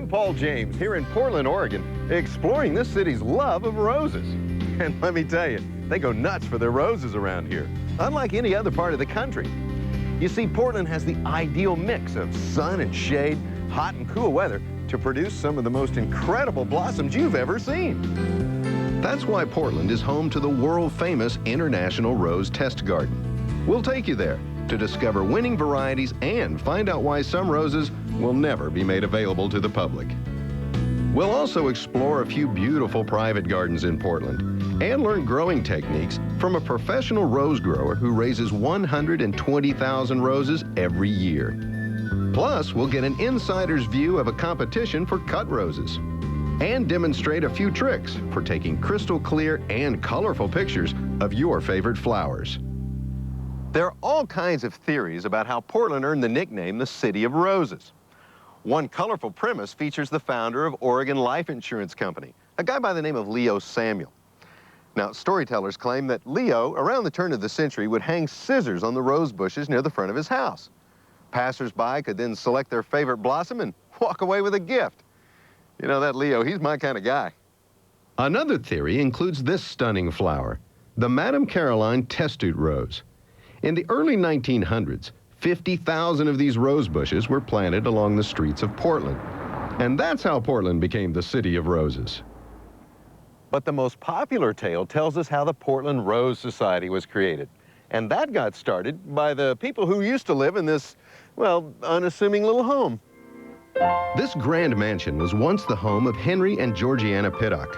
I'm Paul James here in Portland, Oregon, exploring this city's love of roses. And let me tell you, they go nuts for their roses around here, unlike any other part of the country. You see, Portland has the ideal mix of sun and shade, hot and cool weather to produce some of the most incredible blossoms you've ever seen. That's why Portland is home to the world-famous International Rose Test Garden. We'll take you there to discover winning varieties and find out why some roses will never be made available to the public. We'll also explore a few beautiful private gardens in Portland and learn growing techniques from a professional rose grower who raises 120,000 roses every year. Plus, we'll get an insider's view of a competition for cut roses and demonstrate a few tricks for taking crystal clear and colorful pictures of your favorite flowers. There are all kinds of theories about how Portland earned the nickname the City of Roses. One colorful premise features the founder of Oregon Life Insurance Company, a guy by the name of Leo Samuel. Now, storytellers claim that Leo, around the turn of the century, would hang scissors on the rose bushes near the front of his house. Passers-by could then select their favorite blossom and walk away with a gift. You know, that Leo, he's my kind of guy. Another theory includes this stunning flower, the Madame Caroline Testute rose. In the early 1900s, 50,000 of these rose bushes were planted along the streets of Portland. And that's how Portland became the City of Roses. But the most popular tale tells us how the Portland Rose Society was created. And that got started by the people who used to live in this, well, unassuming little home. This grand mansion was once the home of Henry and Georgiana Pittock.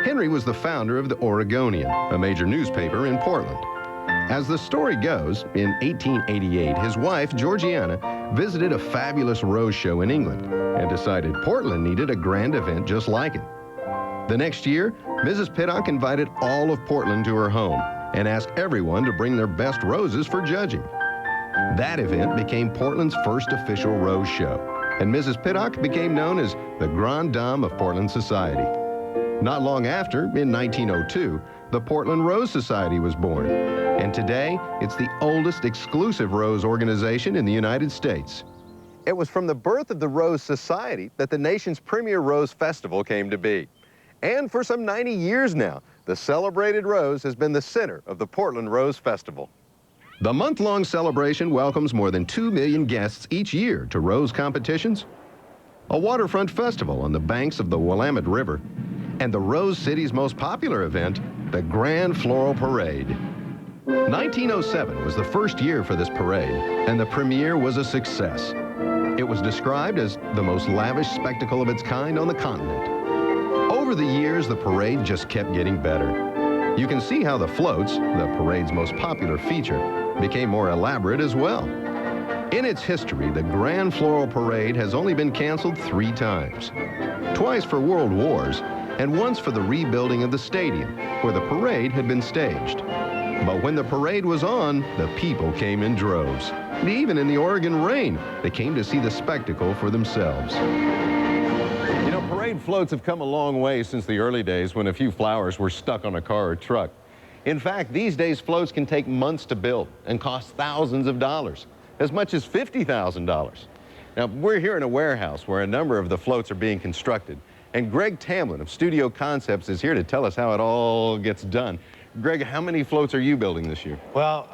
Henry was the founder of the Oregonian, a major newspaper in Portland. As the story goes, in 1888, his wife, Georgiana, visited a fabulous rose show in England and decided Portland needed a grand event just like it. The next year, Mrs. Pittock invited all of Portland to her home and asked everyone to bring their best roses for judging. That event became Portland's first official rose show, and Mrs. Pittock became known as the Grande Dame of Portland society. Not long after, in 1902, the Portland Rose Society was born, and today it's the oldest exclusive rose organization in the United States. It was from the birth of the Rose Society that the nation's premier rose festival came to be. And for some 90 years now, the celebrated rose has been the center of the Portland Rose Festival. The month-long celebration welcomes more than 2 million guests each year to rose competitions, a waterfront festival on the banks of the Willamette River, and the Rose City's most popular event, the Grand Floral Parade. 1907 was the first year for this parade, and the premiere was a success. It was described as the most lavish spectacle of its kind on the continent. Over the years, the parade just kept getting better. You can see how the floats, the parade's most popular feature, became more elaborate as well. In its history, the Grand Floral Parade has only been canceled 3 times. Twice for world wars, and once for the rebuilding of the stadium, where the parade had been staged. But when the parade was on, the people came in droves. And even in the Oregon rain, they came to see the spectacle for themselves. You know, parade floats have come a long way since the early days when a few flowers were stuck on a car or truck. In fact, these days floats can take months to build and cost thousands of dollars, as much as $50,000. Now, we're here in a warehouse where a number of the floats are being constructed. And Greg Tamlin of Studio Concepts is here to tell us how it all gets done. Greg, how many floats are you building this year? Well,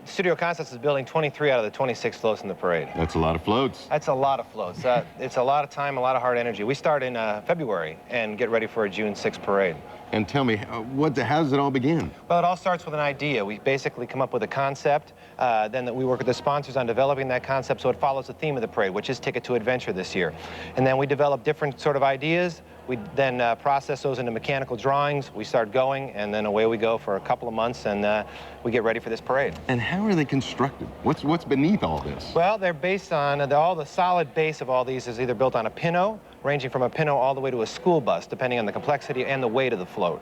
Studio Concepts is building 23 out of the 26 floats in the parade. That's a lot of floats. That's a lot of floats. It's a lot of time, a lot of hard energy. We start in February and get ready for a June 6th parade. And tell me, how does it all begin? Well, it all starts with an idea. We basically come up with a concept, then we work with the sponsors on developing that concept so it follows the theme of the parade, which is Ticket to Adventure this year. And then we develop different sort of ideas. We then process those into mechanical drawings. We start going, and then away we go for a couple of months, and we get ready for this parade. And how are they constructed? What's beneath all this? Well, they're based on, all the solid base of all these is either built on a pinot, ranging from a pinot all the way to a school bus, depending on the complexity and the weight of the float.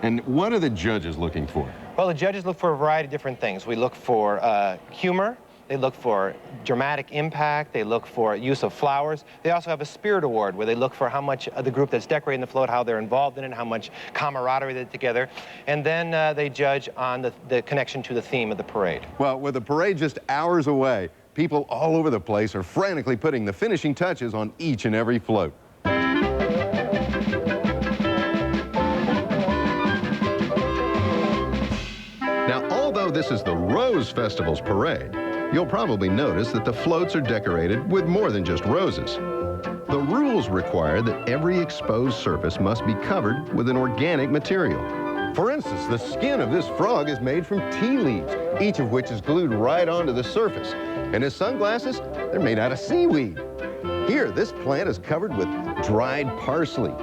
And what are the judges looking for? Well, the judges look for a variety of different things. We look for humor. They look for dramatic impact. They look for use of flowers. They also have a spirit award where they look for how much of the group that's decorating the float, how they're involved in it, how much camaraderie they're together. And then they judge on the connection to the theme of the parade. Well, with the parade just hours away, people all over the place are frantically putting the finishing touches on each and every float. this is the Rose Festival's parade, you'll probably notice that the floats are decorated with more than just roses. The rules require that every exposed surface must be covered with an organic material. For instance, the skin of this frog is made from tea leaves, each of which is glued right onto the surface. And his sunglasses, they're made out of seaweed. Here, this plant is covered with dried parsley.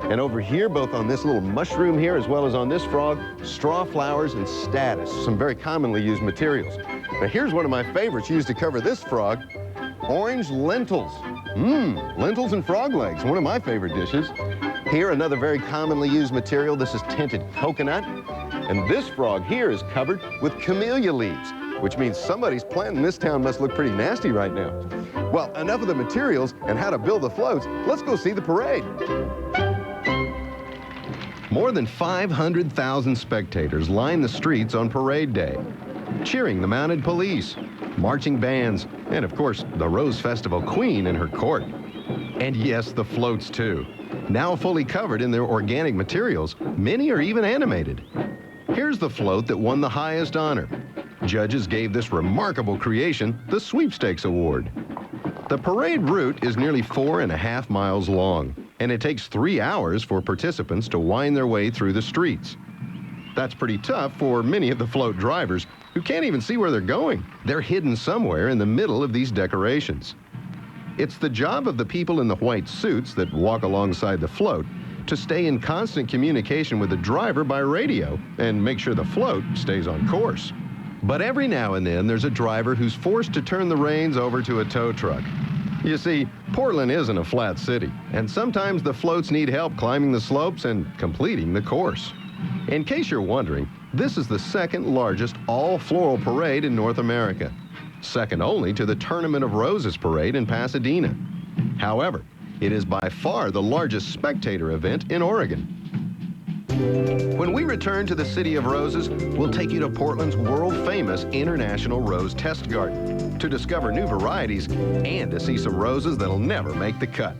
And over here, both on this little mushroom here as well as on this frog, straw flowers and statice, some very commonly used materials. Now here's one of my favorites used to cover this frog, orange lentils. Lentils and frog legs, one of my favorite dishes. Here, another very commonly used material. This is tinted coconut. And this frog here is covered with camellia leaves, which means somebody's plant in this town must look pretty nasty right now. Well, enough of the materials and how to build the floats. Let's go see the parade. More than 500,000 spectators line the streets on parade day, cheering the mounted police, marching bands, and of course, the Rose Festival queen and her court. And yes, the floats too. Now fully covered in their organic materials, many are even animated. Here's the float that won the highest honor. Judges gave this remarkable creation the Sweepstakes Award. The parade route is nearly 4.5 miles long, and it takes 3 hours for participants to wind their way through the streets. That's pretty tough for many of the float drivers who can't even see where they're going. They're hidden somewhere in the middle of these decorations. It's the job of the people in the white suits that walk alongside the float to stay in constant communication with the driver by radio and make sure the float stays on course. But every now and then, there's a driver who's forced to turn the reins over to a tow truck. You see, Portland isn't a flat city, and sometimes the floats need help climbing the slopes and completing the course. In case you're wondering, this is the second largest all-floral parade in North America, second only to the Tournament of Roses parade in Pasadena. However, it is by far the largest spectator event in Oregon. When we return to the City of Roses, we'll take you to Portland's world-famous International Rose Test Garden to discover new varieties and to see some roses that'll never make the cut.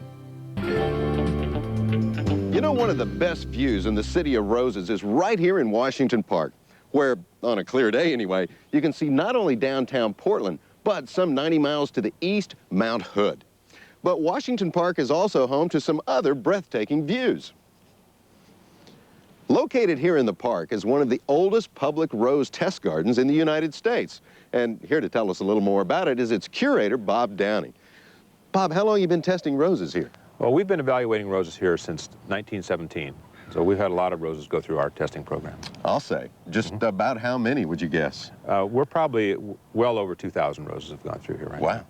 You know, one of the best views in the City of Roses is right here in Washington Park, where, on a clear day anyway, you can see not only downtown Portland, but some 90 miles to the east, Mount Hood. But Washington Park is also home to some other breathtaking views. Located here in the park is one of the oldest public rose test gardens in the United States. And here to tell us a little more about it is its curator, Bob Downey. Bob, how long have you been testing roses here? Well, we've been evaluating roses here since 1917. So we've had a lot of roses go through our testing program. I'll say. Just about how many would you guess? We're probably well over 2,000 roses have gone through here right now. Wow.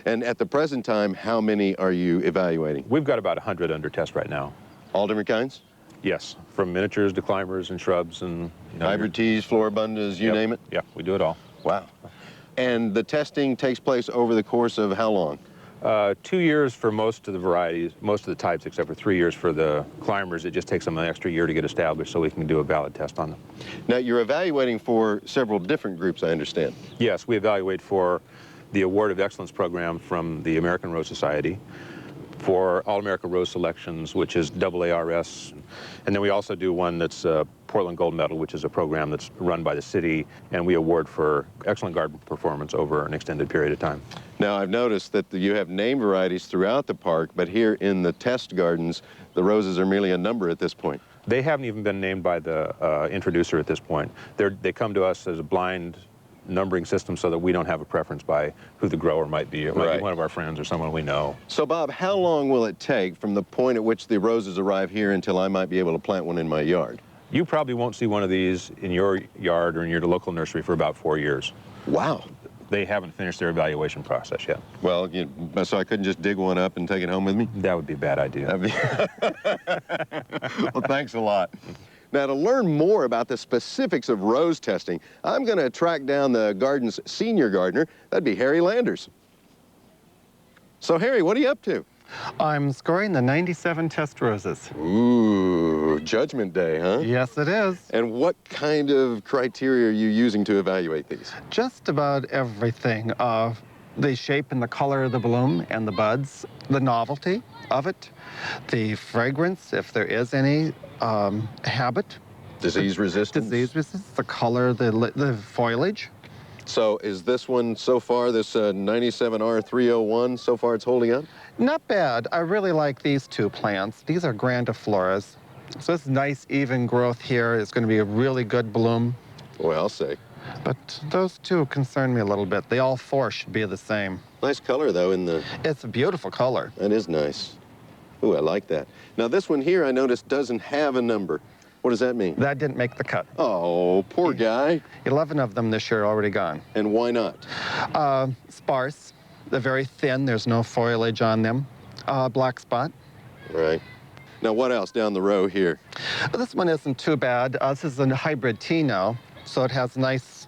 And at the present time, how many are you evaluating? We've got about 100 under test right now. All different kinds? Yes, from miniatures to climbers and shrubs and... Hybrid teas, floribundas, you name it? Yeah, we do it all. Wow. And the testing takes place over the course of how long? 2 years for most of the varieties, most of the types, except for 3 years for the climbers. It just takes them an extra year to get established so we can do a valid test on them. Now, you're evaluating for several different groups, I understand. Yes, we evaluate for the Award of Excellence program from the American Rose Society, for All-America Rose Selections, which is AARS. And then we also do one that's Portland Gold Medal, which is a program that's run by the city, and we award for excellent garden performance over an extended period of time. Now, I've noticed that you have name varieties throughout the park, but here in the test gardens, the roses are merely a number at this point. They haven't even been named by the introducer at this point. They come to us as a blind numbering system so that we don't have a preference by who the grower might be. It might be one of our friends or someone we know. So, Bob, how long will it take from the point at which the roses arrive here until I might be able to plant one in my yard? You probably won't see one of these in your yard or in your local nursery for about 4 years. Wow. They haven't finished their evaluation process yet. Well, so I couldn't just dig one up and take it home with me? That would be a bad idea. Well, thanks a lot. Now, to learn more about the specifics of rose testing, I'm going to track down the garden's senior gardener. That'd be Harry Landers. So, Harry, what are you up to? I'm scoring the 97 test roses. Ooh, Judgment Day, huh? Yes, it is. And what kind of criteria are you using to evaluate these? Just about everything. The shape and the color of the bloom and the buds, the novelty of it, the fragrance, if there is any, habit, Disease resistance? Disease resistance, the color, the foliage. So is this one so far, this 97R301, so far it's holding up? Not bad. I really like these two plants. These are grandifloras. So this nice even growth here is going to be a really good bloom. Well, I'll say. But those two concern me a little bit. They all four should be the same. Nice color, though, in the... It's a beautiful color. That is nice. Ooh, I like that. Now, this one here, I noticed, doesn't have a number. What does that mean? That didn't make the cut. Oh, poor guy. 11 of them this year already gone. And why not? Sparse. They're very thin. There's no foliage on them. Black spot. Right. Now, what else down the row here? This one isn't too bad. This is a hybrid tea now, so it has nice,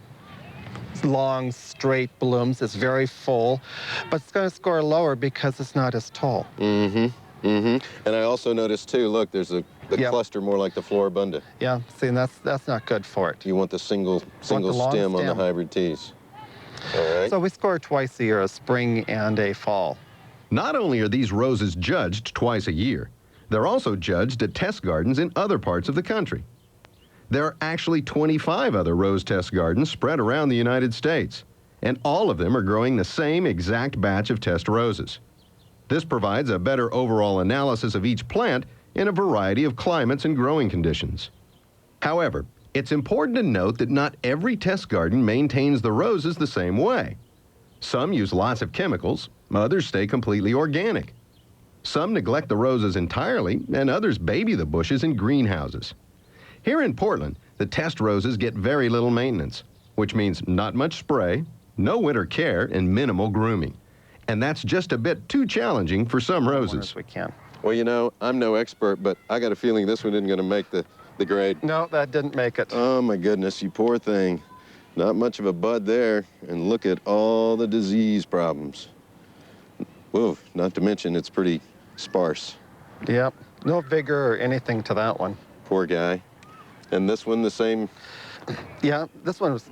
long, straight blooms. It's very full, but it's going to score lower because it's not as tall. Mm-hmm. Mm-hmm. And I also noticed, too, look, there's the Yep. cluster more like the floribunda. Yeah, see, and that's not good for it. You want the single long stem on the stem. hybrid teas. All right. So we score twice a year, a spring and a fall. Not only are these roses judged twice a year, they're also judged at test gardens in other parts of the country. There are actually 25 other rose test gardens spread around the United States, and all of them are growing the same exact batch of test roses. This provides a better overall analysis of each plant in a variety of climates and growing conditions. However, it's important to note that not every test garden maintains the roses the same way. Some use lots of chemicals, others stay completely organic. Some neglect the roses entirely, and others baby the bushes in greenhouses. Here in Portland, the test roses get very little maintenance, which means not much spray, no winter care, and minimal grooming. And that's just a bit too challenging for some roses. As we can. Well, you know, I'm no expert, but I got a feeling this one isn't going to make the grade. No, that didn't make it. Oh, my goodness, you poor thing. Not much of a bud there, and look at all the disease problems. Whoa, not to mention it's pretty sparse. Yep, no vigor or anything to that one. Poor guy. And this one the same? Yeah, this one was,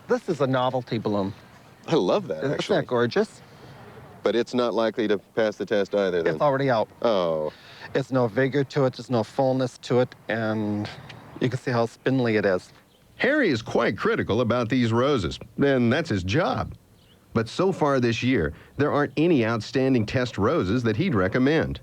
this is a novelty bloom. I love that, Isn't actually. that gorgeous? But it's not likely to pass the test either, then? It's already out. Oh. It's no vigor to it, there's no fullness to it, and you can see how spindly it is. Harry is quite critical about these roses, and that's his job. But so far this year, there aren't any outstanding test roses that he'd recommend.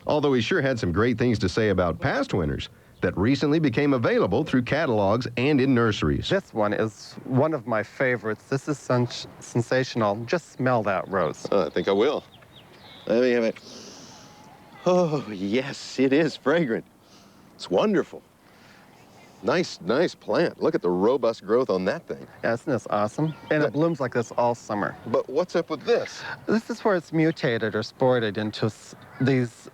Although he sure had some great things to say about past winners that recently became available through catalogs and in nurseries. This one is one of my favorites. This is sensational. Just smell that rose. I think I will. Let me have it. Oh, yes, it is fragrant. It's wonderful. Nice, nice plant. Look at the robust growth on that thing. Yeah, isn't this awesome? And it blooms like this all summer. But what's up with this? This is where it's mutated or sported into these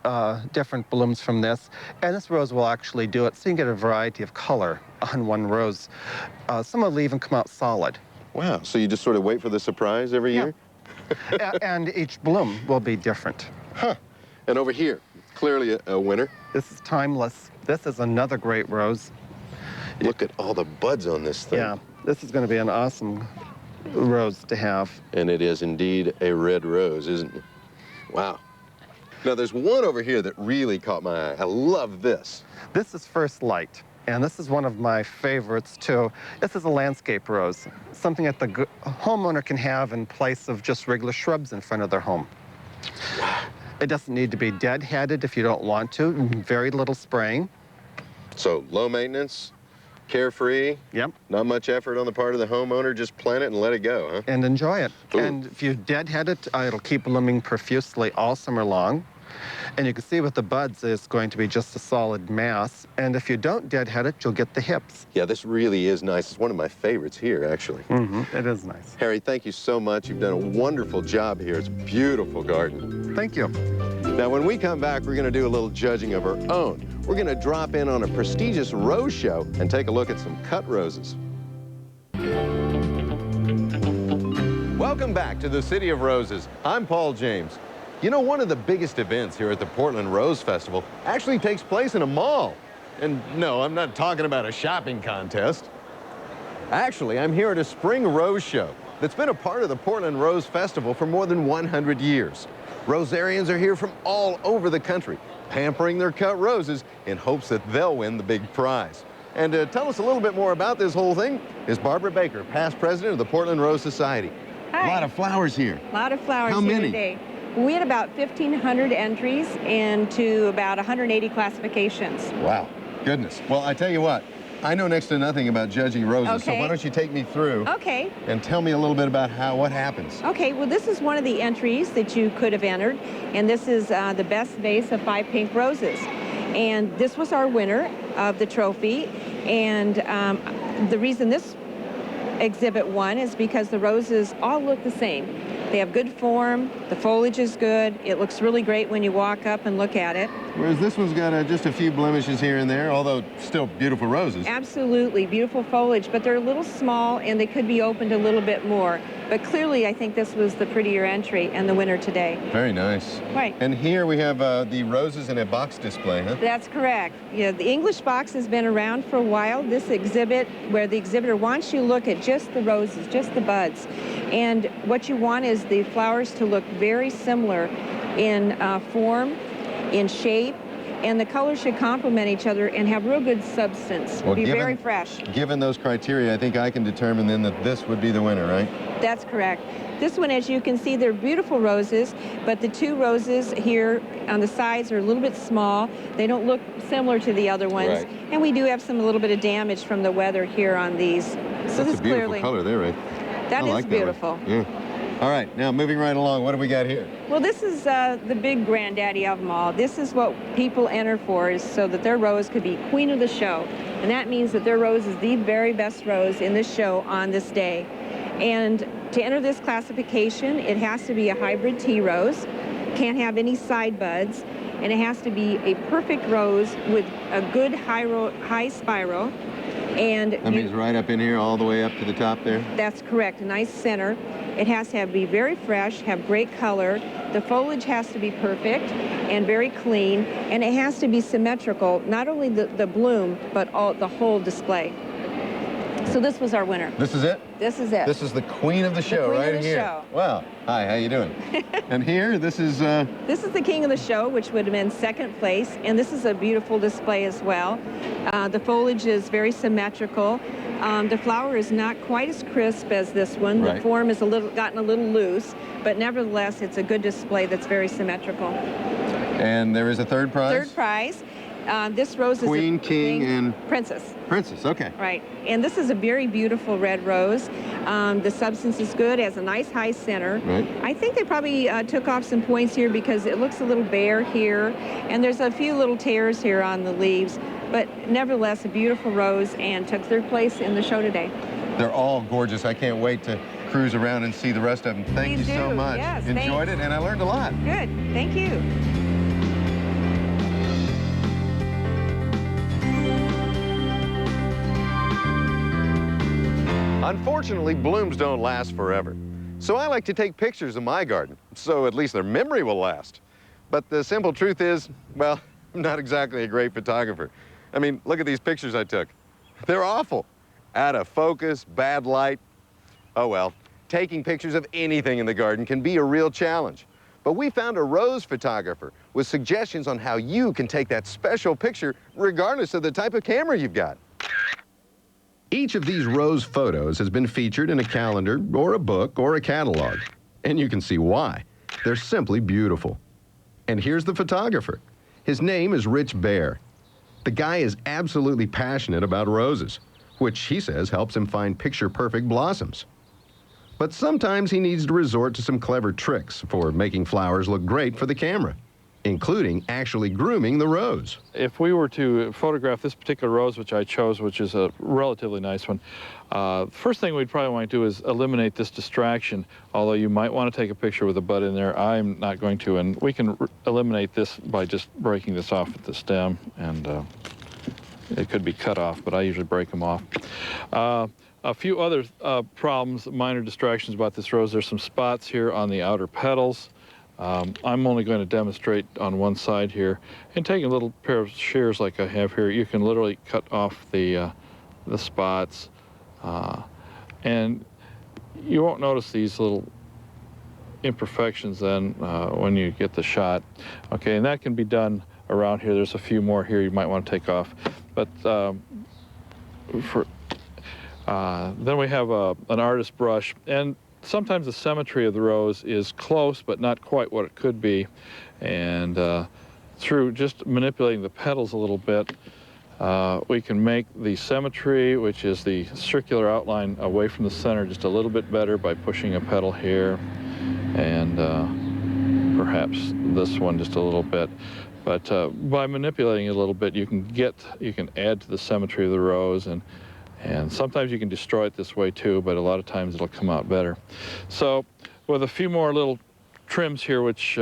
different blooms from this. And this rose will actually do it, so you can get a variety of color on one rose. Some will even come out solid. Wow, so you just sort of wait for the surprise every year? And each bloom will be different. Huh. And over here, clearly a winner. This is timeless. This is another great rose. Look at all the buds on this thing. Yeah, this is going to be an awesome rose to have. And it is indeed a red rose, isn't it? Wow. Now, there's one over here that really caught my eye. I love this. This is First Light, and this is one of my favorites, too. This is a landscape rose, something that the homeowner can have in place of just regular shrubs in front of their home. It doesn't need to be dead-headed if you don't want to. Very little spraying. So, low maintenance, carefree. Yep. Not much effort on the part of the homeowner. Just plant it and let it go, huh? And enjoy it. Ooh. And if you deadhead it, it'll keep blooming profusely all summer long. And you can see with the buds, it's going to be just a solid mass. And if you don't deadhead it, you'll get the hips. Yeah, this really is nice. It's one of my favorites here, actually. It is nice. Harry, thank you so much. You've done a wonderful job here. It's a beautiful garden. Thank you. Now, when we come back, we're going to do a little judging of our own. We're going to drop in on a prestigious rose show and take a look at some cut roses. Welcome back to the City of Roses. I'm Paul James. You know, one of the biggest events here at the Portland Rose Festival actually takes place in a mall. And no, I'm not talking about a shopping contest. Actually, I'm here at a spring rose show that's been a part of the Portland Rose Festival for more than 100 years. Rosarians are here from all over the country, pampering their cut roses in hopes that they'll win the big prize. And to tell us a little bit more about this whole thing is Barbara Baker, past president of the Portland Rose Society. Hi. A lot of flowers here. A lot of flowers How here many? today. We had about 1,500 entries into about 180 classifications. Wow, goodness. Well, I tell you what, I know next to nothing about judging roses, so Okay. why don't you take me through Okay. and tell me a little bit about what happens. Okay, well, this is one of the entries that you could have entered, and this is the best vase of 5 pink roses. And this was our winner of the trophy, and the reason this exhibit won is because the roses all look the same. They have good form, the foliage is good, it looks really great when you walk up and look at it. Whereas this one's got just a few blemishes here and there, although still beautiful roses. Absolutely, beautiful foliage, but they're a little small and they could be opened a little bit more. But clearly, I think this was the prettier entry and the winner today. Very nice. Right. And here we have the roses in a box display, huh? That's correct. Yeah, the English box has been around for a while. This exhibit, where the exhibitor wants you to look at just the roses, just the buds. And what you want is the flowers to look very similar in form, in shape, and the colors should complement each other and have real good substance. Well, be very fresh. Given those criteria, I think I can determine then that this would be the winner, right? That's correct. This one, as you can see, they're beautiful roses, but the 2 roses here on the sides are a little bit small. They don't look similar to the other ones. Right. And we do have a little bit of damage from the weather here on these. So That's this a beautiful clearly, color there, right? that I is like that one. beautiful. Yeah. All right, now moving right along, what do we got here? Well, this is the big granddaddy of them all. This is what people enter for, is so that their rose could be queen of the show. And that means that their rose is the very best rose in this show on this day. And to enter this classification, it has to be a hybrid tea rose, can't have any side buds, and it has to be a perfect rose with a good high spiral. And That means right up in here, all the way up to the top there? That's correct, a nice center. It has to be very fresh, have great color. The foliage has to be perfect and very clean, and it has to be symmetrical, not only the bloom, but the whole display. So this was our winner. This is it? This is it. This is the queen of the show queen of right the here. show. Wow. Hi, how you doing? And here, this is... This is the king of the show, which would have been second place, and this is a beautiful display as well. The foliage is very symmetrical. The flower is not quite as crisp as this one. Right. The form is gotten a little loose, but nevertheless, it's a good display that's very symmetrical. And there is a third prize? Third prize. This rose Queen, is a king, and... princess. Princess, okay. Right, and this is a very beautiful red rose. The substance is good, has a nice high center. Right. I think they probably took off some points here because it looks a little bare here, and there's a few little tears here on the leaves, but nevertheless, a beautiful rose, and took third place in the show today. They're all gorgeous. I can't wait to cruise around and see the rest of them. Thank Please you so do. much. Yes, Enjoyed thanks. it, and I learned a lot. Good, thank you. Unfortunately, blooms don't last forever. So I like to take pictures of my garden, so at least their memory will last. But the simple truth is, well, I'm not exactly a great photographer. I mean, look at these pictures I took. They're awful. Out of focus, bad light. Oh well, taking pictures of anything in the garden can be a real challenge. But we found a rose photographer with suggestions on how you can take that special picture regardless of the type of camera you've got. Each of these rose photos has been featured in a calendar or a book or a catalog, and you can see why. They're simply beautiful. And here's the photographer. His name is Rich Bear. The guy is absolutely passionate about roses, which he says helps him find picture-perfect blossoms. But sometimes he needs to resort to some clever tricks for making flowers look great for the camera, including actually grooming the rose. If we were to photograph this particular rose, which I chose, which is a relatively nice one, first thing we'd probably want to do is eliminate this distraction, although you might want to take a picture with a bud in there. I'm not going to, and we can eliminate this by just breaking this off at the stem, and it could be cut off, but I usually break them off. A few other problems, minor distractions about this rose. There's some spots here on the outer petals. I'm only going to demonstrate on one side here. And taking a little pair of shears like I have here, you can literally cut off the spots. And you won't notice these little imperfections then when you get the shot. Okay, and that can be done around here. There's a few more here you might want to take off. But then we have an artist brush, and sometimes the symmetry of the rose is close but not quite what it could be, and through just manipulating the petals a little bit, we can make the symmetry, which is the circular outline away from the center, just a little bit better by pushing a petal here, and perhaps this one just a little bit. But by manipulating it a little bit, you can add to the symmetry of the rose, and sometimes you can destroy it this way too, but a lot of times it'll come out better. So with a few more little trims here, which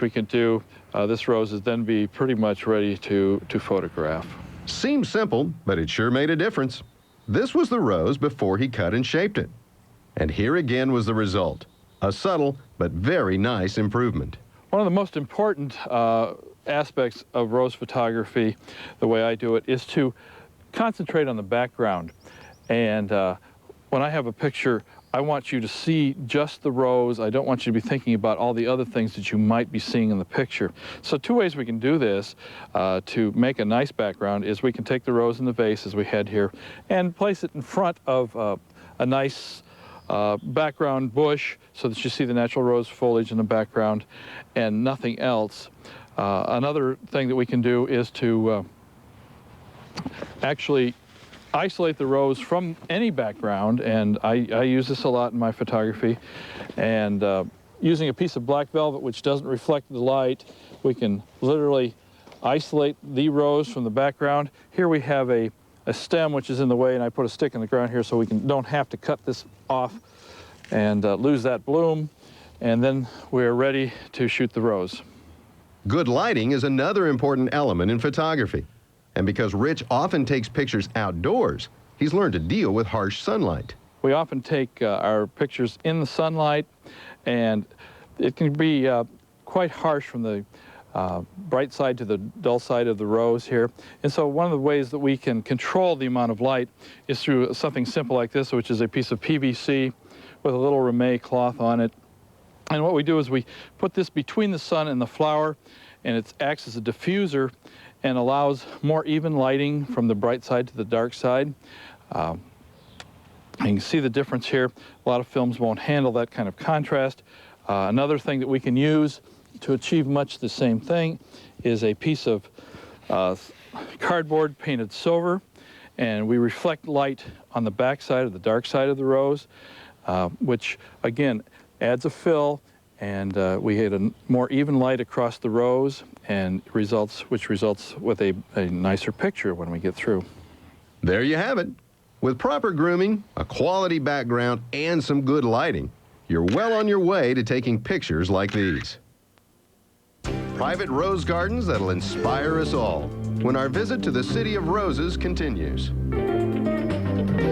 we can do, this rose is then be pretty much ready to photograph. Seems simple, but it sure made a difference. This was the rose before he cut and shaped it. And here again was the result. A subtle but very nice improvement. One of the most important aspects of rose photography, the way I do it, is to concentrate on the background. And when I have a picture, I want you to see just the rose. I don't want you to be thinking about all the other things that you might be seeing in the picture. So two ways we can do this to make a nice background is we can take the rose in the vase, as we had here, and place it in front of a nice background bush so that you see the natural rose foliage in the background and nothing else. Another thing that we can do is to actually isolate the rose from any background, and I use this a lot in my photography. And using a piece of black velvet which doesn't reflect the light, we can literally isolate the rose from the background. Here we have a stem which is in the way, and I put a stick in the ground here so we don't have to cut this off and lose that bloom, and then we're ready to shoot the rose. Good lighting is another important element in photography. And because Rich often takes pictures outdoors, he's learned to deal with harsh sunlight. We often take our pictures in the sunlight, and it can be quite harsh from the bright side to the dull side of the rose here. And so one of the ways that we can control the amount of light is through something simple like this, which is a piece of PVC with a little ramée cloth on it. And what we do is we put this between the sun and the flower, and it acts as a diffuser and allows more even lighting from the bright side to the dark side. You can see the difference here. A lot of films won't handle that kind of contrast. Another thing that we can use to achieve much the same thing is a piece of cardboard painted silver, and we reflect light on the back side or the dark side of the rose, which again adds a fill, and we get a more even light across the rose, and which results with a nicer picture when we get through. There you have it. With proper grooming, a quality background, and some good lighting, you're well on your way to taking pictures like these. Private rose gardens that'll inspire us all when our visit to the City of Roses continues.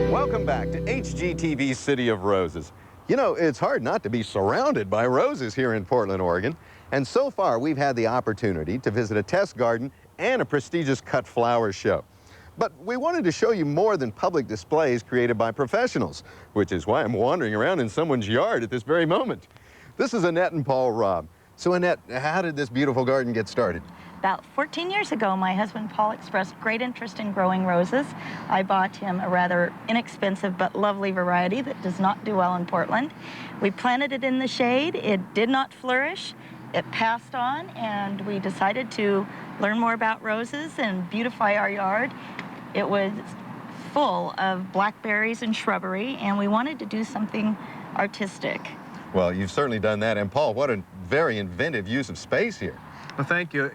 Welcome back to HGTV's City of Roses. You know, it's hard not to be surrounded by roses here in Portland, Oregon. And so far, we've had the opportunity to visit a test garden and a prestigious cut flower show. But we wanted to show you more than public displays created by professionals, which is why I'm wandering around in someone's yard at this very moment. This is Annette and Paul Robb. So Annette, how did this beautiful garden get started? About 14 years ago, my husband Paul expressed great interest in growing roses. I bought him a rather inexpensive but lovely variety that does not do well in Portland. We planted it in the shade. It did not flourish. It passed on, and we decided to learn more about roses and beautify our yard. It was full of blackberries and shrubbery, and we wanted to do something artistic. Well, you've certainly done that. And Paul, what a very inventive use of space here. Well, thank you.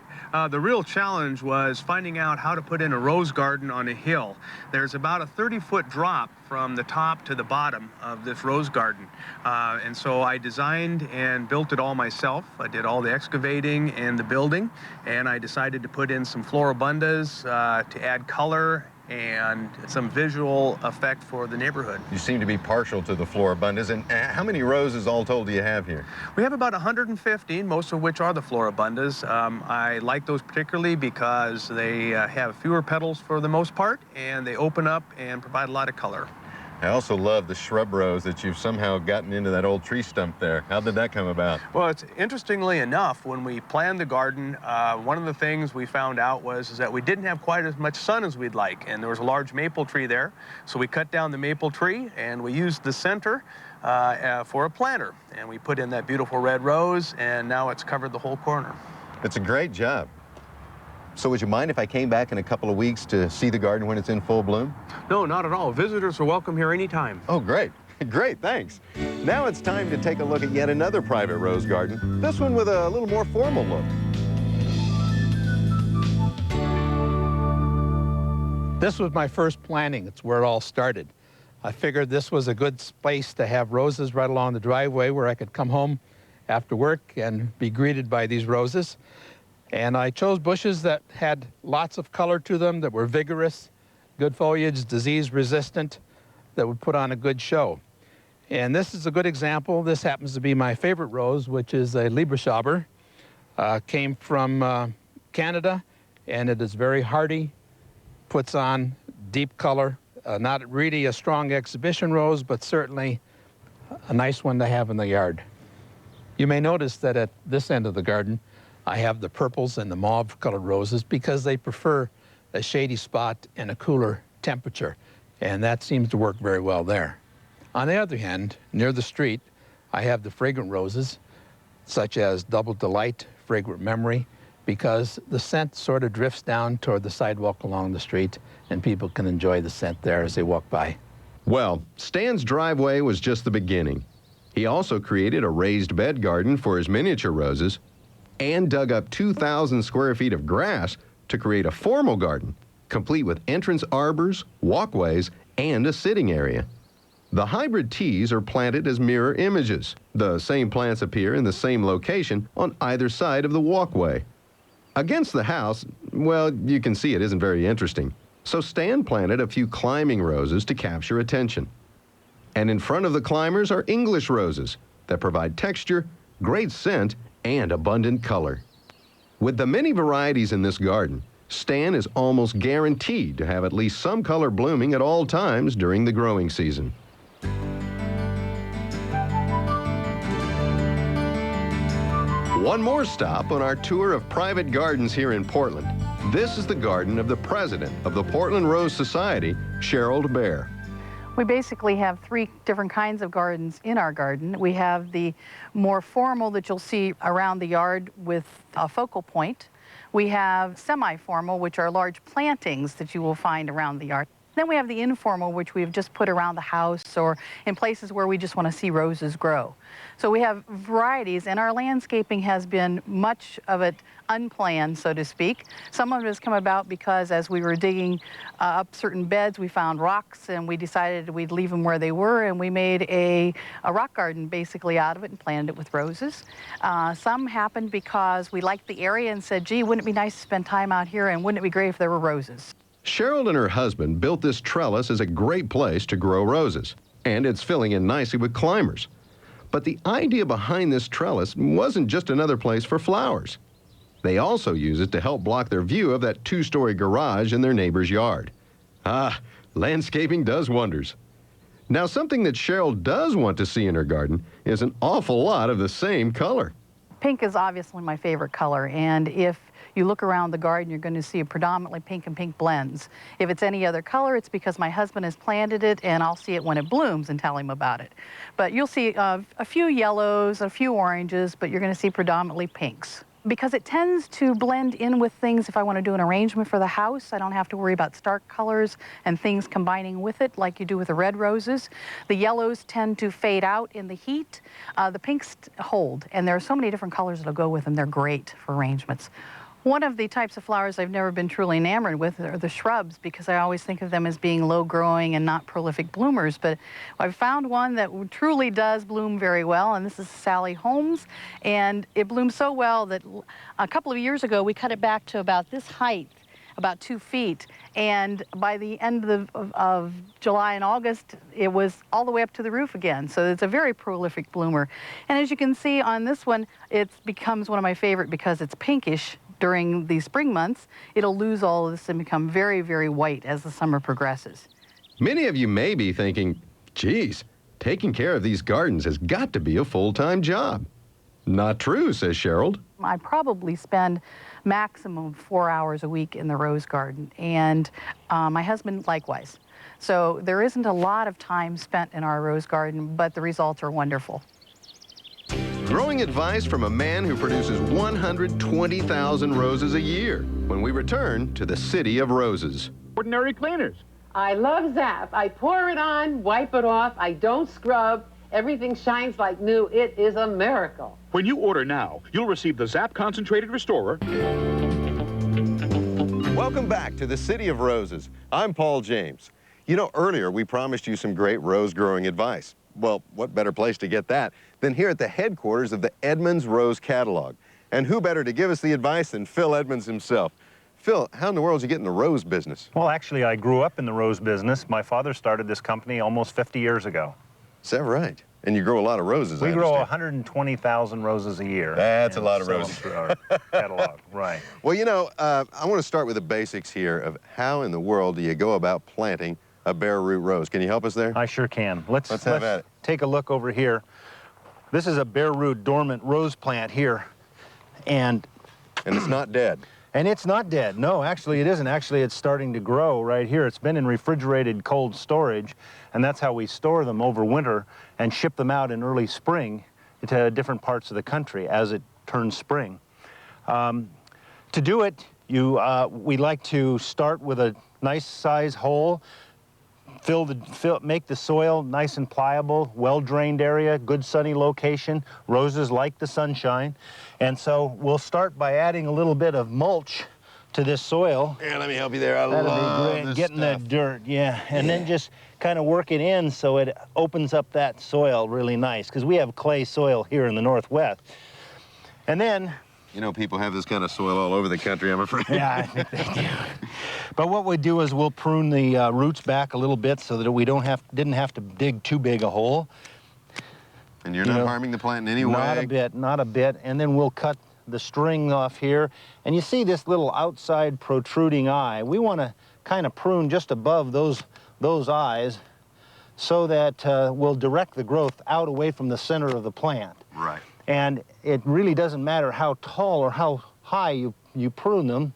The real challenge was finding out how to put in a rose garden on a hill. There's about a 30-foot drop from the top to the bottom of this rose garden. And so I designed and built it all myself. I did all the excavating and the building, and I decided to put in some floribundas to add color and some visual effect for the neighborhood. You seem to be partial to the floribundas. And how many roses all told do you have here? We have about 150, most of which are the floribundas. I like those particularly because they have fewer petals for the most part, and they open up and provide a lot of color. I also love the shrub rows that you've somehow gotten into that old tree stump there. How did that come about? Well, it's interestingly enough, when we planned the garden, one of the things we found out was that we didn't have quite as much sun as we'd like, and there was a large maple tree there. So we cut down the maple tree, and we used the center for a planter. And we put in that beautiful red rose, and now it's covered the whole corner. It's a great job. So would you mind if I came back in a couple of weeks to see the garden when it's in full bloom? No, not at all. Visitors are welcome here anytime. Oh, great. Great, thanks. Now it's time to take a look at yet another private rose garden, this one with a little more formal look. This was my first planting. It's where it all started. I figured this was a good space to have roses right along the driveway where I could come home after work and be greeted by these roses. And I chose bushes that had lots of color to them, that were vigorous, good foliage, disease resistant, that would put on a good show. And this is a good example. This happens to be my favorite rose, which is a Lieberschaber. Came from Canada, and it is very hardy, puts on deep color. Not really a strong exhibition rose, but certainly a nice one to have in the yard. You may notice that at this end of the garden, I have the purples and the mauve-colored roses because they prefer a shady spot and a cooler temperature, and that seems to work very well there. On the other hand, near the street, I have the fragrant roses, such as Double Delight, Fragrant Memory, because the scent sort of drifts down toward the sidewalk along the street, and people can enjoy the scent there as they walk by. Well, Stan's driveway was just the beginning. He also created a raised bed garden for his miniature roses and dug up 2,000 square feet of grass to create a formal garden, complete with entrance arbors, walkways, and a sitting area. The hybrid teas are planted as mirror images. The same plants appear in the same location on either side of the walkway. Against the house, well, you can see it isn't very interesting. So Stan planted a few climbing roses to capture attention. And in front of the climbers are English roses that provide texture, great scent, and abundant color. With the many varieties in this garden, Stan is almost guaranteed to have at least some color blooming at all times during the growing season. One more stop on our tour of private gardens here in Portland. This is the garden of the president of the Portland Rose Society, Cheryl Bear. We basically have three different kinds of gardens in our garden. We have the more formal that you'll see around the yard with a focal point. We have semi-formal, which are large plantings that you will find around the yard. Then we have the informal, which we've just put around the house or in places where we just want to see roses grow. So we have varieties, and our landscaping has been much of it unplanned, so to speak. Some of it has come about because as we were digging up certain beds, we found rocks, and we decided we'd leave them where they were, and we made a rock garden basically out of it and planted it with roses. Some happened because we liked the area and said, gee, wouldn't it be nice to spend time out here, and wouldn't it be great if there were roses? Cheryl and her husband built this trellis as a great place to grow roses, and it's filling in nicely with climbers. But the idea behind this trellis wasn't just another place for flowers. They also use it to help block their view of that two-story garage in their neighbor's yard. Ah, landscaping does wonders. Now, something that Cheryl does want to see in her garden is an awful lot of the same color. Pink is obviously my favorite color, and if you look around the garden, you're going to see a predominantly pink and pink blends. If it's any other color, it's because my husband has planted it, and I'll see it when it blooms and tell him about it. But you'll see a few yellows, a few oranges, but you're going to see predominantly pinks. Because it tends to blend in with things. If I want to do an arrangement for the house, I don't have to worry about stark colors and things combining with it like you do with the red roses. The yellows tend to fade out in the heat. The pinks hold, and there are so many different colors that'll go with them. They're great for arrangements. One of the types of flowers I've never been truly enamored with are the shrubs, because I always think of them as being low-growing and not prolific bloomers. But I've found one that truly does bloom very well, and this is Sally Holmes. And it blooms so well that a couple of years ago, we cut it back to about this height, about 2 feet. And by the end of July and August, it was all the way up to the roof again. So it's a very prolific bloomer. And as you can see on this one, it becomes one of my favorite because it's pinkish. During the spring months, it'll lose all of this and become very, very white as the summer progresses. Many of you may be thinking, geez, taking care of these gardens has got to be a full-time job. Not true, says Cheryl. I probably spend maximum 4 hours a week in the rose garden, and my husband likewise. So there isn't a lot of time spent in our rose garden, but the results are wonderful. Growing advice from a man who produces 120,000 roses a year when we return to the City of Roses. Ordinary cleaners. I love Zap. I pour it on, wipe it off. I don't scrub. Everything shines like new. It is a miracle. When you order now, you'll receive the Zap Concentrated Restorer. Welcome back to the City of Roses. I'm Paul James. You know, earlier we promised you some great rose growing advice. Well, what better place to get that than here at the headquarters of the Edmonds Rose Catalog? And who better to give us the advice than Phil Edmonds himself? Phil, how in the world did you get in the rose business? Well, actually, I grew up in the rose business. My father started this company almost 50 years ago. Is that right? And you grow a lot of roses, We I grow understand. 120,000 roses a year. That's a lot of sell them roses. through our catalog, right. Well, you know, I want to start with the basics here of how in the world do you go about planting a bare root rose. Can you help us there? I sure can. Let's have at it. Take a look over here. This is a bare root dormant rose plant here. And it's not dead. And it's not dead. No, actually it isn't. Actually, it's starting to grow right here. It's been in refrigerated cold storage, and that's how we store them over winter and ship them out in early spring to different parts of the country as it turns spring. To do it, we like to start with a nice size hole, make the soil nice and pliable, well-drained area, good sunny location. Roses like the sunshine. And so we'll start by adding a little bit of mulch to this soil. Here, let me help you there. I That'll love be great. this Getting stuff. that dirt, yeah. And then just kind of work it in so it opens up that soil really nice, because we have clay soil here in the Northwest. And then you know, people have this kind of soil all over the country, I'm afraid. Yeah, I think they do. But what we do is we'll prune the roots back a little bit so that we didn't have to dig too big a hole. And you're not harming the plant in any way? Not a bit, not a bit. And then we'll cut the string off here. And you see this little outside protruding eye. We want to kind of prune just above those eyes so that we'll direct the growth out away from the center of the plant. Right. And it really doesn't matter how tall or how high you prune them.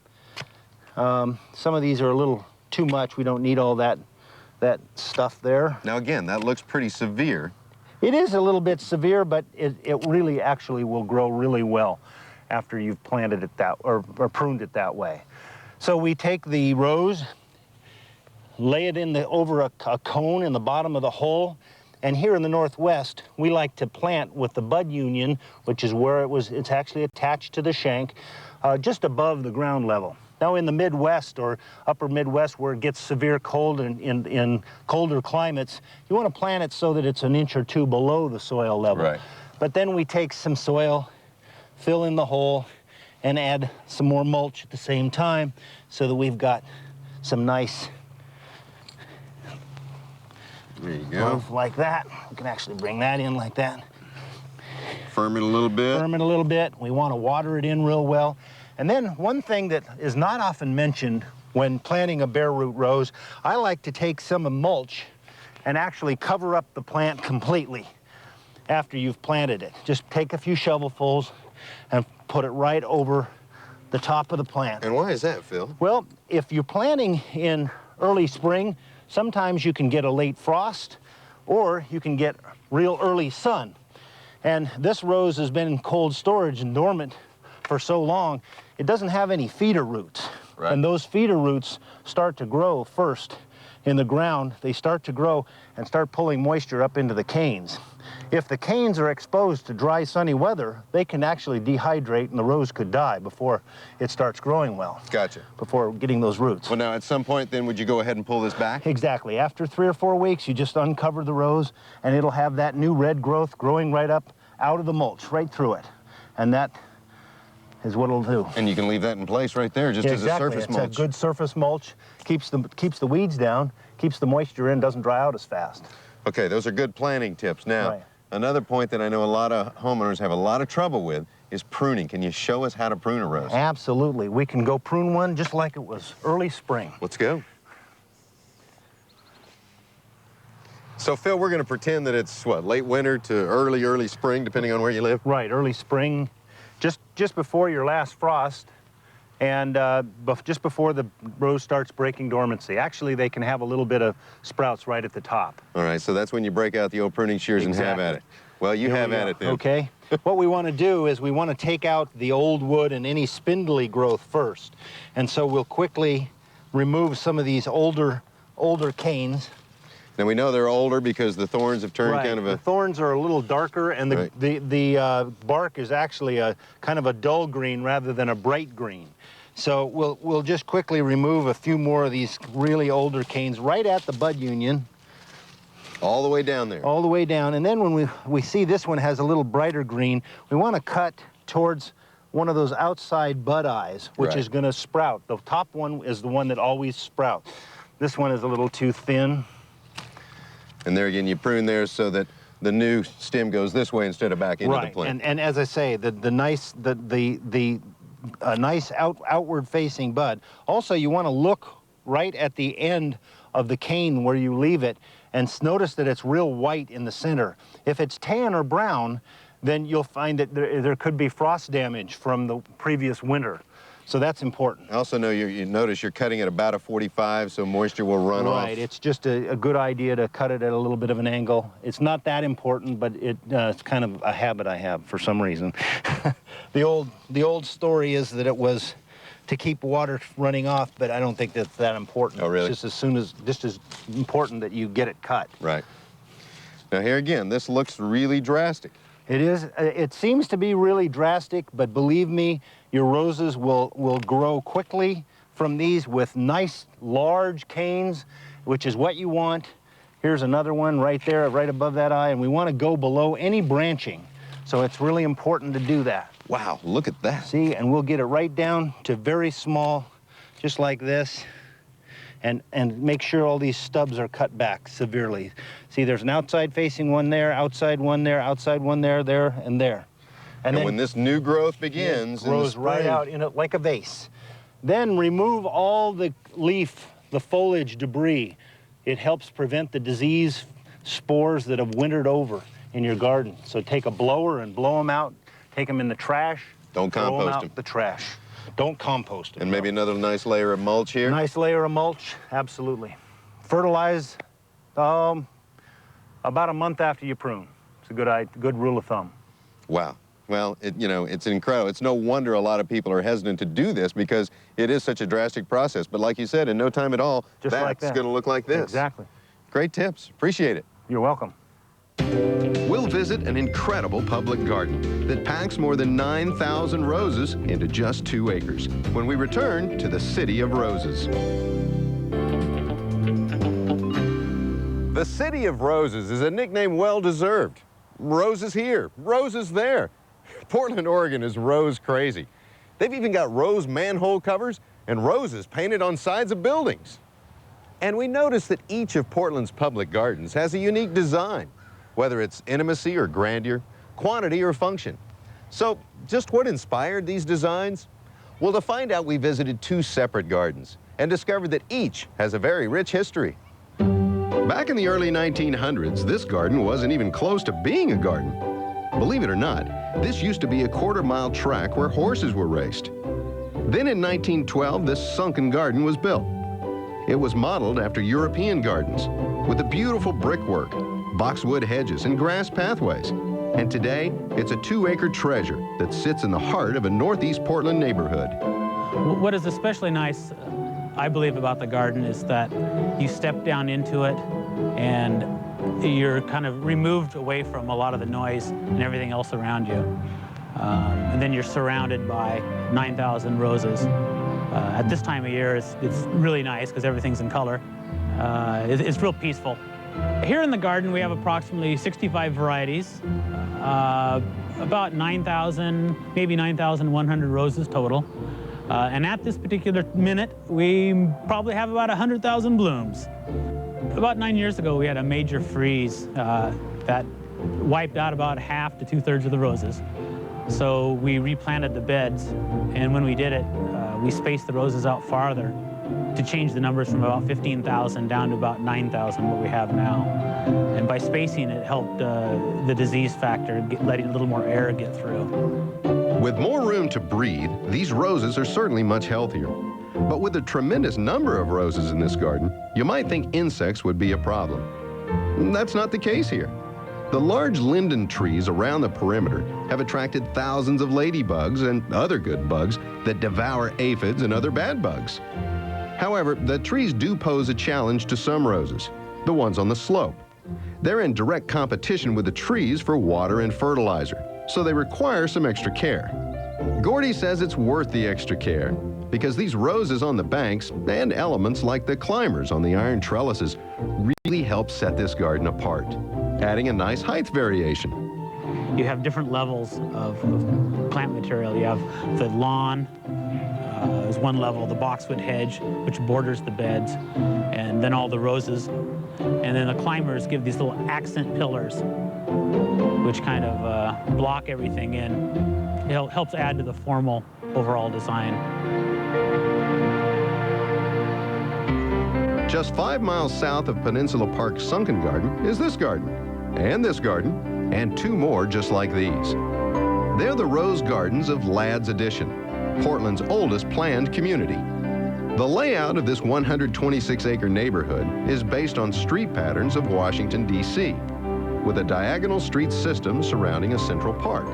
Some of these are a little too much. We don't need all that stuff there. Now again, that looks pretty severe. It is a little bit severe, but it really actually will grow really well after you've planted it or pruned it that way. So we take the rose, lay it over a cone in the bottom of the hole. And here in the Northwest, we like to plant with the bud union, which is where it's actually attached to the shank, just above the ground level. Now in the Midwest or upper Midwest, where it gets severe cold in colder climates, you want to plant it so that it's an inch or two below the soil level. Right. But then we take some soil, fill in the hole, and add some more mulch at the same time so that we've got some nice there you go. growth like that. We can actually bring that in like that. Firm it a little bit. Firm it a little bit. We want to water it in real well. And then one thing that is not often mentioned when planting a bare root rose, I like to take some of mulch and actually cover up the plant completely after you've planted it. Just take a few shovelfuls and put it right over the top of the plant. And why is that, Phil? Well, if you're planting in early spring, sometimes you can get a late frost or you can get real early sun. And this rose has been in cold storage and dormant for so long, it doesn't have any feeder roots. Right. And those feeder roots start to grow first in the ground. They start to grow and start pulling moisture up into the canes. If the canes are exposed to dry, sunny weather, they can actually dehydrate and the rose could die before it starts growing well. Gotcha. Before getting those roots. Well, now at some point then, would you go ahead and pull this back? Exactly. After 3 or 4 weeks, you just uncover the rose and it'll have that new red growth growing right up out of the mulch, right through it. And that is what it'll do. And you can leave that in place right there, just as a surface mulch. It's a good surface mulch, keeps the weeds down, keeps the moisture in, doesn't dry out as fast. Okay, those are good planting tips. Now, Right. Another point that I know a lot of homeowners have a lot of trouble with is pruning. Can you show us how to prune a rose? Absolutely. We can go prune one just like it was early spring. Let's go. So, Phil, we're going to pretend that it's, what, late winter to early spring, depending on where you live? Right, early spring, just before your last frost, and just before the rose starts breaking dormancy. Actually, they can have a little bit of sprouts right at the top. All right, so that's when you break out the old pruning shears and have at it. Well, you have at it then. Okay. What we want to do is we want to take out the old wood and any spindly growth first. And so we'll quickly remove some of these older canes. Now we know they're older because the thorns have turned kind of a... The thorns are a little darker, and the bark is actually a kind of a dull green rather than a bright green. So we'll just quickly remove a few more of these really older canes right at the bud union. All the way down there? All the way down. And then when we see this one has a little brighter green, we want to cut towards one of those outside bud eyes, which is going to sprout. The top one is the one that always sprouts. This one is a little too thin. And there again, you prune there so that the new stem goes this way instead of back into the plant. And as I say, the nice outward-facing bud. Also, you want to look right at the end of the cane where you leave it, and notice that it's real white in the center. If it's tan or brown, then you'll find that there could be frost damage from the previous winter. So that's important. I also know you notice you're cutting at about a 45, so moisture will run off. Right, it's just a good idea to cut it at a little bit of an angle. It's not that important, but it's kind of a habit I have for some reason. The old story is that it was to keep water running off, but I don't think that's that important. Oh, really? It's just as important that you get it cut. Right. Now here again, this looks really drastic. It is. It seems to be really drastic, but believe me, your roses will grow quickly from these with nice large canes, which is what you want. Here's another one right there, right above that eye, and we want to go below any branching. So it's really important to do that. Wow, look at that. See, and we'll get it right down to very small, just like this, and make sure all these stubs are cut back severely. See, there's an outside-facing one there, outside one there, outside one there, and there. And then when this new growth begins, it grows right out in it like a vase. Then remove all the leaf, the foliage debris. It helps prevent the disease spores that have wintered over in your garden. So take a blower and blow them out. Take them in the trash. Don't compost them. The trash. Don't compost them. And maybe another nice layer of mulch here. Nice layer of mulch, absolutely. Fertilize about a month after you prune. It's a good rule of thumb. Wow. Well, it's incredible. It's no wonder a lot of people are hesitant to do this because it is such a drastic process. But like you said, in no time at all, that's going to look like this. Exactly. Great tips. Appreciate it. You're welcome. We'll visit an incredible public garden that packs more than 9,000 roses into just 2 acres when we return to the City of Roses. The City of Roses is a nickname well-deserved. Roses here, roses there. Portland, Oregon is rose crazy. They've even got rose manhole covers and roses painted on sides of buildings. And we notice that each of Portland's public gardens has a unique design, whether it's intimacy or grandeur, quantity or function. So just what inspired these designs? Well, to find out, we visited 2 separate gardens and discovered that each has a very rich history. Back in the early 1900s, this garden wasn't even close to being a garden. Believe it or not, this used to be a quarter-mile track where horses were raced. Then in 1912, this sunken garden was built. It was modeled after European gardens with the beautiful brickwork, boxwood hedges, and grass pathways. And today, it's a 2-acre treasure that sits in the heart of a Northeast Portland neighborhood. What is especially nice, I believe, about the garden is that you step down into it and you're kind of removed away from a lot of the noise and everything else around you. And then you're surrounded by 9,000 roses. At this time of year, it's really nice because everything's in color. It's real peaceful. Here in the garden, we have approximately 65 varieties, about 9,000, maybe 9,100 roses total. And at this particular minute, we probably have about 100,000 blooms. About 9 years ago, we had a major freeze that wiped out about half to 2/3 of the roses. So we replanted the beds, and when we did it, we spaced the roses out farther to change the numbers from about 15,000 down to about 9,000, what we have now. And by spacing, it helped the disease factor, letting a little more air get through. With more room to breed, these roses are certainly much healthier. But with a tremendous number of roses in this garden, you might think insects would be a problem. That's not the case here. The large linden trees around the perimeter have attracted thousands of ladybugs and other good bugs that devour aphids and other bad bugs. However, the trees do pose a challenge to some roses, the ones on the slope. They're in direct competition with the trees for water and fertilizer, so they require some extra care. Gordy says it's worth the extra care because these roses on the banks and elements like the climbers on the iron trellises really help set this garden apart, adding a nice height variation. You have different levels of plant material. You have the lawn, is one level, the boxwood hedge, which borders the beds, and then all the roses. And then the climbers give these little accent pillars, which kind of block everything in. It helps add to the formal overall design. Just 5 miles south of Peninsula Park's Sunken Garden is this garden, and 2 more just like these. They're the Rose Gardens of Ladd's Addition, Portland's oldest planned community. The layout of this 126-acre neighborhood is based on street patterns of Washington, D.C., with a diagonal street system surrounding a central park.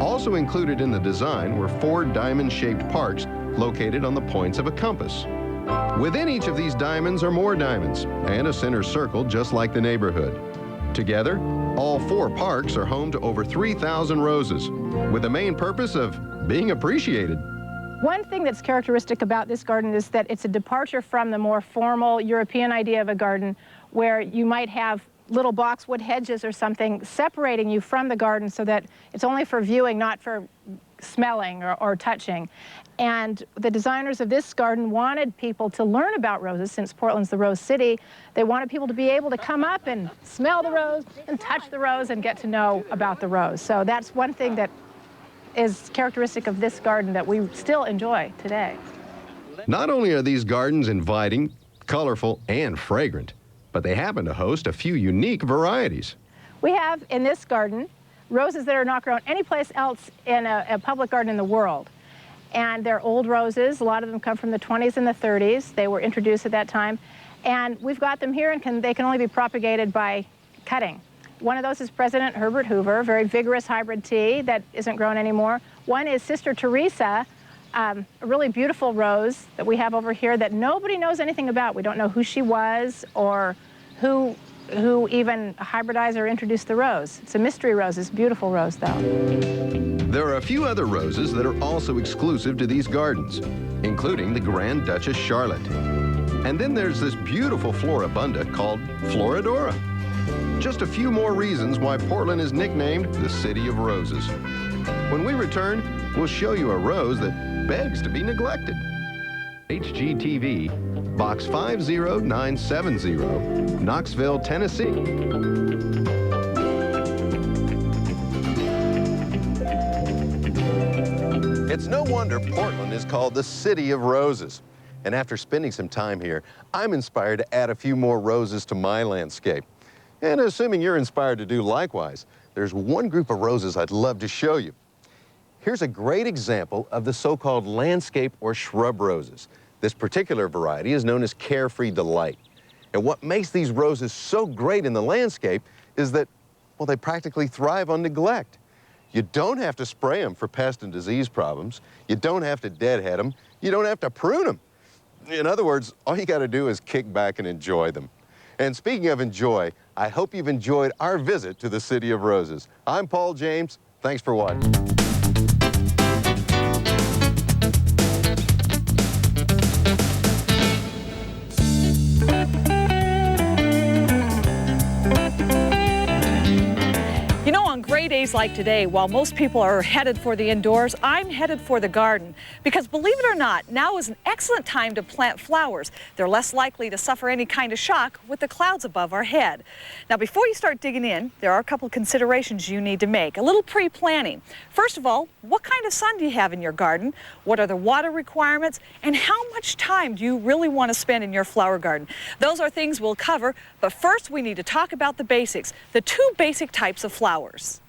Also included in the design were 4 diamond-shaped parks located on the points of a compass. Within each of these diamonds are more diamonds and a center circle just like the neighborhood. Together, all 4 parks are home to over 3,000 roses, with the main purpose of being appreciated. One thing that's characteristic about this garden is that it's a departure from the more formal European idea of a garden where you might have little boxwood hedges or something separating you from the garden so that it's only for viewing, not for smelling or touching. And the designers of this garden wanted people to learn about roses. Since Portland's the Rose City, they wanted people to be able to come up and smell the rose and touch the rose and get to know about the rose. So that's one thing that is characteristic of this garden that we still enjoy today. Not only are these gardens inviting, colorful, and fragrant, but they happen to host a few unique varieties. We have in this garden roses that are not grown anyplace else in a public garden in the world. And they're old roses. A lot of them come from the 20s and the 30s. They were introduced at that time. And we've got them here, and they can only be propagated by cutting. One of those is President Herbert Hoover, a very vigorous hybrid tea that isn't grown anymore. One is Sister Teresa, a really beautiful rose that we have over here that nobody knows anything about. We don't know who she was or who even hybridized or introduced the rose. It's a mystery rose. It's a beautiful rose, though. There are a few other roses that are also exclusive to these gardens, including the Grand Duchess Charlotte. And then there's this beautiful Floribunda called Floridora. Just a few more reasons why Portland is nicknamed the City of Roses. When we return, we'll show you a rose that begs to be neglected. HGTV, Box 50970, Knoxville, Tennessee. It's no wonder Portland is called the City of Roses. And after spending some time here, I'm inspired to add a few more roses to my landscape. And assuming you're inspired to do likewise, there's one group of roses I'd love to show you. Here's a great example of the so-called landscape or shrub roses. This particular variety is known as Carefree Delight. And what makes these roses so great in the landscape is that, well, they practically thrive on neglect. You don't have to spray them for pest and disease problems. You don't have to deadhead them. You don't have to prune them. In other words, all you got to do is kick back and enjoy them. And speaking of enjoy, I hope you've enjoyed our visit to the City of Roses. I'm Paul James. Thanks for watching. You know, on grade A days like today, while most people are headed for the indoors, I'm headed for the garden. Because believe it or not, now is an excellent time to plant flowers. They're less likely to suffer any kind of shock with the clouds above our head. Now, before you start digging in, there are a couple considerations you need to make. A little pre-planning. First of all, what kind of sun do you have in your garden? What are the water requirements? And how much time do you really want to spend in your flower garden? Those are things we'll cover, but first we need to talk about the basics, the two basic types of flowers.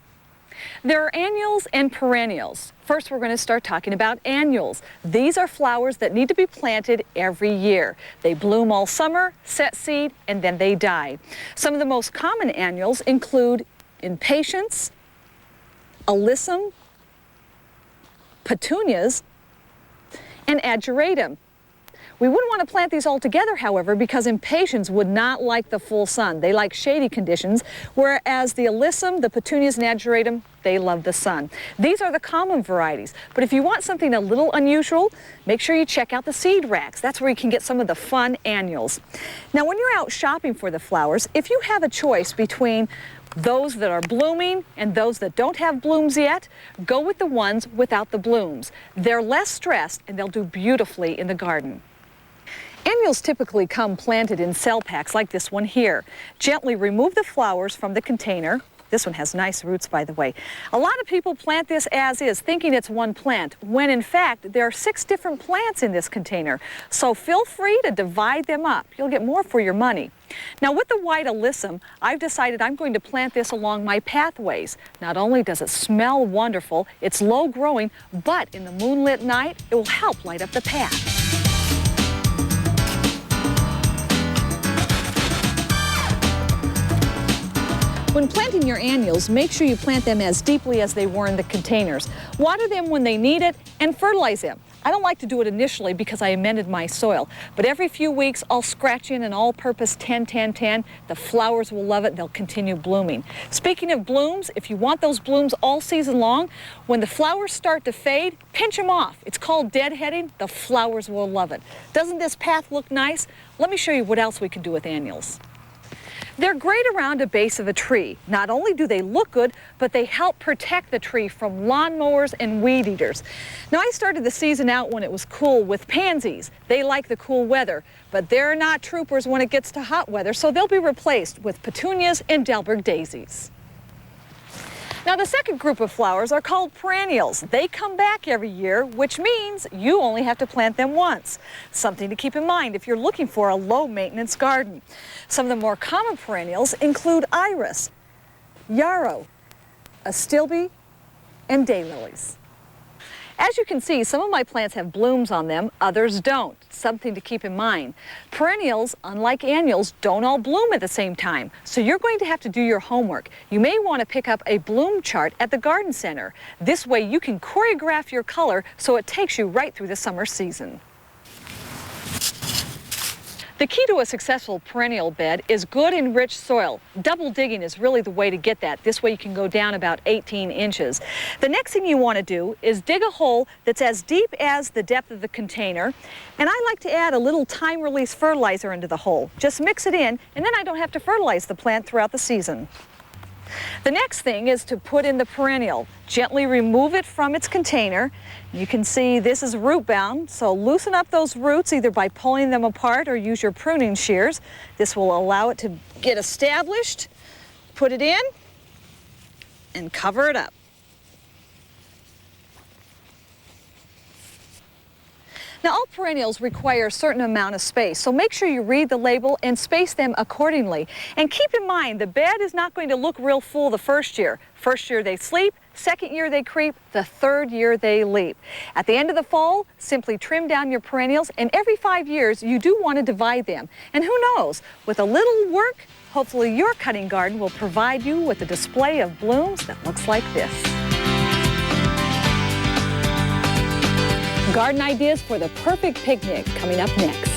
There are annuals and perennials. First, we're going to start talking about annuals. These are flowers that need to be planted every year. They bloom all summer, set seed, and then they die. Some of the most common annuals include impatiens, alyssum, petunias, and ageratum. We wouldn't want to plant these all together, however, because impatiens would not like the full sun. They like shady conditions, whereas the alyssum, the petunias, and ageratum, they love the sun. These are the common varieties, but if you want something a little unusual, make sure you check out the seed racks. That's where you can get some of the fun annuals. Now, when you're out shopping for the flowers, if you have a choice between those that are blooming and those that don't have blooms yet, go with the ones without the blooms. They're less stressed and they'll do beautifully in the garden. Annuals typically come planted in cell packs like this one here. Gently remove the flowers from the container. This one has nice roots, by the way. A lot of people plant this as is, thinking it's one plant, when in fact there are 6 different plants in this container. So feel free to divide them up. You'll get more for your money. Now, with the white alyssum, I've decided I'm going to plant this along my pathways. Not only does it smell wonderful, it's low growing, but in the moonlit night, it will help light up the path. When planting your annuals, make sure you plant them as deeply as they were in the containers. Water them when they need it and fertilize them. I don't like to do it initially because I amended my soil, but every few weeks I'll scratch in an all-purpose 10-10-10. The flowers will love it. They'll continue blooming. Speaking of blooms, if you want those blooms all season long, when the flowers start to fade, pinch them off. It's called deadheading. The flowers will love it. Doesn't this path look nice? Let me show you what else we can do with annuals. They're great around a base of a tree. Not only do they look good, but they help protect the tree from lawnmowers and weed eaters. Now, I started the season out when it was cool with pansies. They like the cool weather, but they're not troopers when it gets to hot weather, so they'll be replaced with petunias and Delberg daisies. Now, the second group of flowers are called perennials. They come back every year, which means you only have to plant them once. Something to keep in mind if you're looking for a low-maintenance garden. Some of the more common perennials include iris, yarrow, astilbe, and daylilies. As you can see, some of my plants have blooms on them, others don't. Something to keep in mind. Perennials, unlike annuals, don't all bloom at the same time, so you're going to have to do your homework. You may want to pick up a bloom chart at the garden center. This way you can choreograph your color so it takes you right through the summer season. The key to a successful perennial bed is good and rich soil. Double digging is really the way to get that. This way you can go down about 18 inches. The next thing you want to do is dig a hole that's as deep as the depth of the container. And I like to add a little time-release fertilizer into the hole. Just mix it in, and then I don't have to fertilize the plant throughout the season. The next thing is to put in the perennial. Gently remove it from its container. You can see this is root bound, so loosen up those roots either by pulling them apart or use your pruning shears. This will allow it to get established. Put it in and cover it up. Now, all perennials require a certain amount of space, so make sure you read the label and space them accordingly. And keep in mind, the bed is not going to look real full the first year. First year they sleep, second year they creep, the third year they leap. At the end of the fall, simply trim down your perennials, and every 5 years you do want to divide them. And who knows, with a little work, hopefully your cutting garden will provide you with a display of blooms that looks like this. Garden ideas for the perfect picnic coming up next.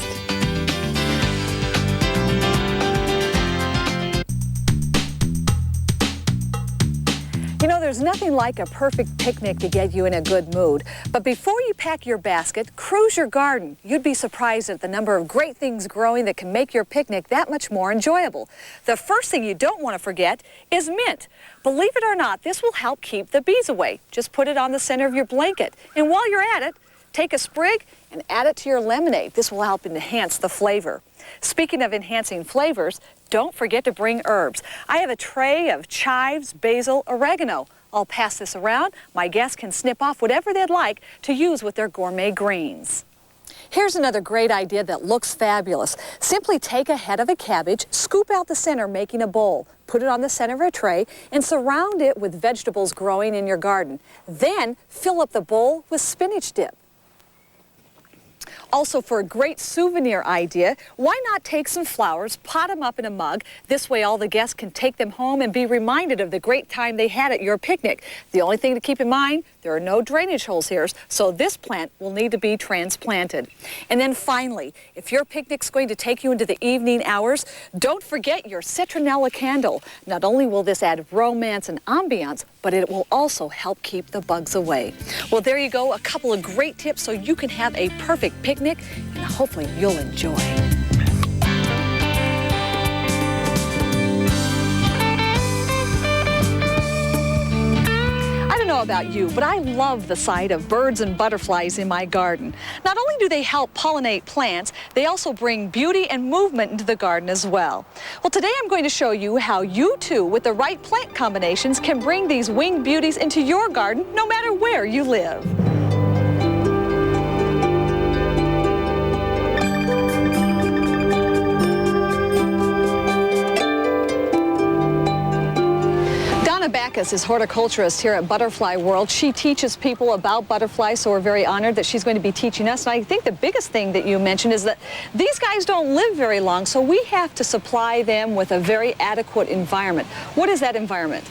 You know, there's nothing like a perfect picnic to get you in a good mood. But before you pack your basket, cruise your garden. You'd be surprised at the number of great things growing that can make your picnic that much more enjoyable. The first thing you don't want to forget is mint. Believe it or not, this will help keep the bees away. Just put it on the center of your blanket. And while you're at it, take a sprig and add it to your lemonade. This will help enhance the flavor. Speaking of enhancing flavors, don't forget to bring herbs. I have a tray of chives, basil, oregano. I'll pass this around. My guests can snip off whatever they'd like to use with their gourmet greens. Here's another great idea that looks fabulous. Simply take a head of a cabbage, scoop out the center, making a bowl. Put it on the center of a tray and surround it with vegetables growing in your garden. Then fill up the bowl with spinach dip. Also, for a great souvenir idea, why not take some flowers, pot them up in a mug. This way all the guests can take them home and be reminded of the great time they had at your picnic. The only thing to keep in mind, there are no drainage holes here, so this plant will need to be transplanted. And then finally, if your picnic's going to take you into the evening hours, don't forget your citronella candle. Not only will this add romance and ambiance, but it will also help keep the bugs away. Well, there you go, a couple of great tips so you can have a perfect picnic, and hopefully you'll enjoy. I don't know about you, but I love the sight of birds and butterflies in my garden. Not only do they help pollinate plants, they also bring beauty and movement into the garden as well. Well, today I'm going to show you how you too, with the right plant combinations, can bring these winged beauties into your garden no matter where you live. Backus is horticulturist here at Butterfly World. She teaches people about butterflies, so we're very honored that she's going to be teaching us. And I think the biggest thing that you mentioned is that these guys don't live very long, so we have to supply them with a very adequate environment. What is that environment?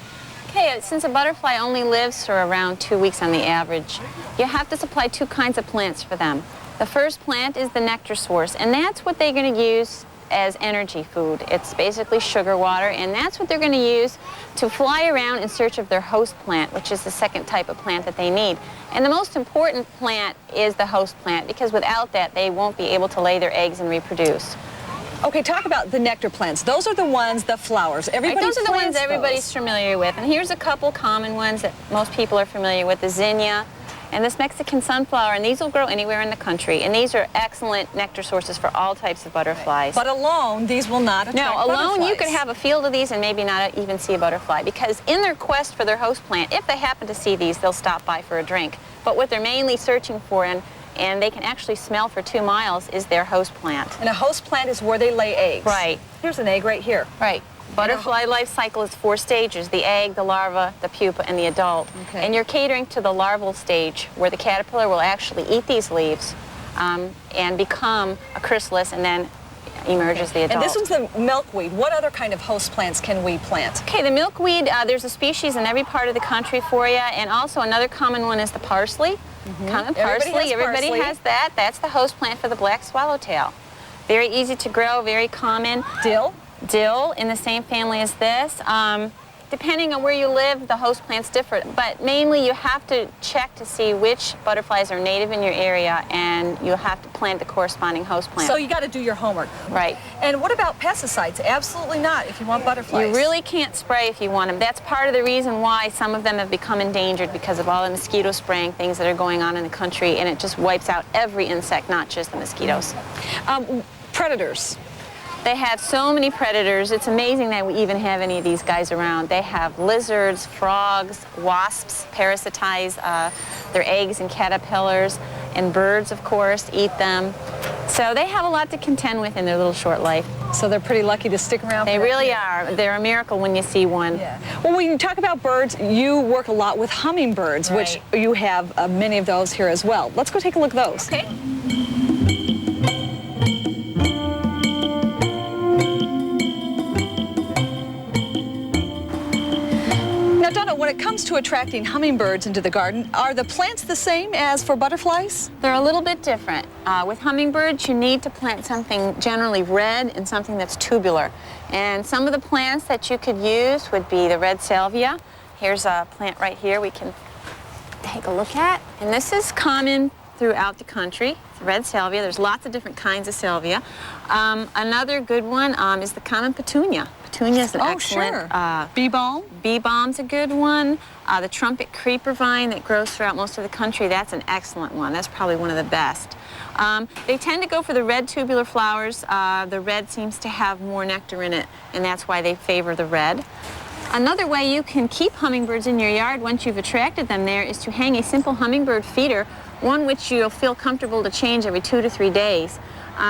Okay, since a butterfly only lives for around 2 weeks on the average, you have to supply two kinds of plants for them. The first plant is the nectar source, and that's what they're going to use as energy food. It's basically sugar water, and that's what they're going to use to fly around in search of their host plant, which is the second type of plant that they need. And the most important plant is the host plant, because without that they won't be able to lay their eggs and reproduce. Okay, talk about the nectar plants. Those are the ones, the flowers. Everybody those are the ones plants everybody's familiar with. And here's a couple common ones that most people are familiar with: the zinnia and this Mexican sunflower, and these will grow anywhere in the country. And these are excellent nectar sources for all types of butterflies. But alone, these will not attract No, alone butterflies. you could have a field of these and maybe not even see a butterfly, because in their quest for their host plant, if they happen to see these, they'll stop by for a drink. But what they're mainly searching for, and they can actually smell for 2 miles, is their host plant. And a host plant is where they lay eggs. Right. Here's an egg right here. Right. Butterfly life cycle is 4 stages: the egg, the larva, the pupa, and the adult. Okay. And you're catering to the larval stage, where the caterpillar will actually eat these leaves and become a chrysalis, and then emerges the adult. And this one's the milkweed. What other kind of host plants can we plant? Okay, the milkweed, there's a species in every part of the country for you, and also another common one is the parsley. Common parsley. Everybody has that. That's the host plant for the black swallowtail. Very easy to grow, very common. Dill? Dill, in the same family as this. Depending on where you live, the host plants differ, but mainly you have to check to see which butterflies are native in your area, and you'll have to plant the corresponding host plant. So you got to do your homework. Right. And what about pesticides? Absolutely not if you want butterflies. You really can't spray if you want them. That's part of the reason why some of them have become endangered, because of all the mosquito spraying things that are going on in the country, and it just wipes out every insect, not just the mosquitoes. Predators. They have so many predators. It's amazing that we even have any of these guys around. They have lizards, frogs, wasps parasitize their eggs and caterpillars, and birds, of course, eat them. So they have a lot to contend with in their little short life. So they're pretty lucky to stick around. They really are. They're a miracle when you see one. Yeah. Well, when you talk about birds, you work a lot with hummingbirds, Right. which you have many of those here as well. Let's go take a look at those. Okay. Now, Donna, when it comes to attracting hummingbirds into the garden, are the plants the same as for butterflies? They're a little bit different. With hummingbirds, you need to plant something generally red and something that's tubular. And some of the plants that you could use would be the red salvia Here's a plant right here we can take a look at. And this is common throughout the country. It's red salvia. There's lots of different kinds of salvia. Another good one is the common petunia. Petunia is an excellent. Sure. Bee balm? Bee balm's a good one. The trumpet creeper vine that grows throughout most of the country, that's an excellent one. That's probably one of the best. They tend to go for the red tubular flowers. The red seems to have more nectar in it, and that's why they favor the red. Another way you can keep hummingbirds in your yard once you've attracted them there is to hang a simple hummingbird feeder, one which you'll feel comfortable to change every 2 to 3 days.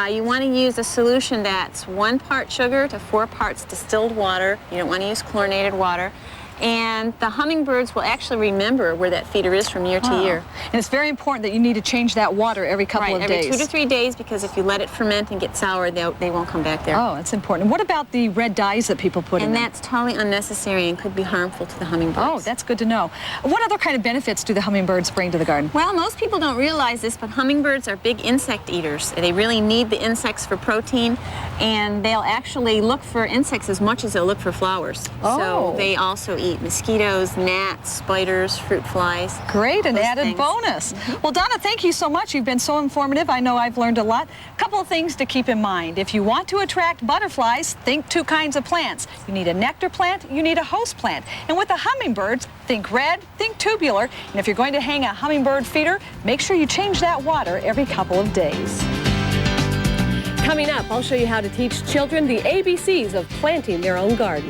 You want to use a solution that's 1 part sugar to 4 parts distilled water. You don't want to use chlorinated water. And the hummingbirds will actually remember where that feeder is from year to year. And it's very important that you need to change that water every couple of days. Every 2 to 3 days, because if you let it ferment and get sour, they won't come back there. Oh, that's important. What about the red dyes that people put in them? And that's totally unnecessary and could be harmful to the hummingbirds. Oh, that's good to know. What other kind of benefits do the hummingbirds bring to the garden? Well, most people don't realize this, but hummingbirds are big insect eaters. They really need the insects for protein, and they'll actually look for insects as much as they'll look for flowers. Oh. So they also eat mosquitoes, gnats, spiders, fruit flies. Great, an added things. bonus. Well, Donna, thank you so much. You've been so informative. I know I've learned a lot. A couple of things to keep in mind. If you want to attract butterflies, think 2 kinds of plants. You need a nectar plant, you need a host plant. And with the hummingbirds, think red, think tubular. And if you're going to hang a hummingbird feeder, make sure you change that water every couple of days. Coming up, I'll show you how to teach children the ABCs of planting their own garden.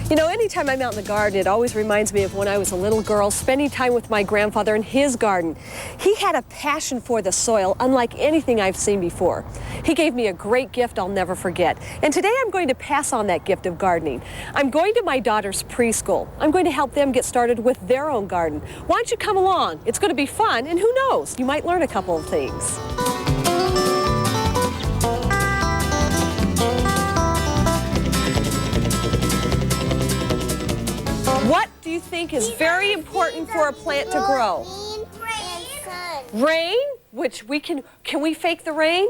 You know, anytime I'm out in the garden, it always reminds me of when I was a little girl spending time with my grandfather in his garden. He had a passion for the soil unlike anything I've seen before. He gave me a great gift I'll never forget. And today I'm going to pass on that gift of gardening. I'm going to my daughter's preschool. I'm going to help them get started with their own garden. Why don't you come along? It's going to be fun, and who knows, you might learn a couple of things. What do you think is very important for a plant to grow? Rain, which can we fake the rain?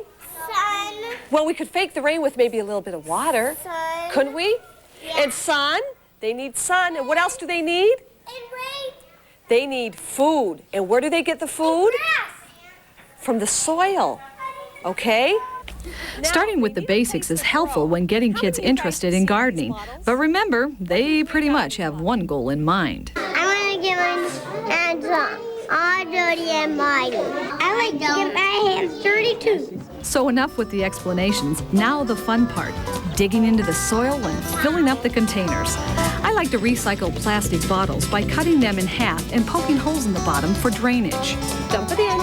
Sun. Well, we could fake the rain with maybe a little bit of water. Sun. Couldn't we? Yeah. And sun, they need sun. And what else do they need? And rain. They need food. And where do they get the food? From the soil, okay? Starting with the basics is helpful when getting kids interested in gardening. But remember, they pretty much have one goal in mind. I want to get my hands all dirty and mighty. I like to get my hands dirty too. So enough with the explanations. Now the fun part, digging into the soil and filling up the containers. I like to recycle plastic bottles by cutting them in half and poking holes in the bottom for drainage. Dump it in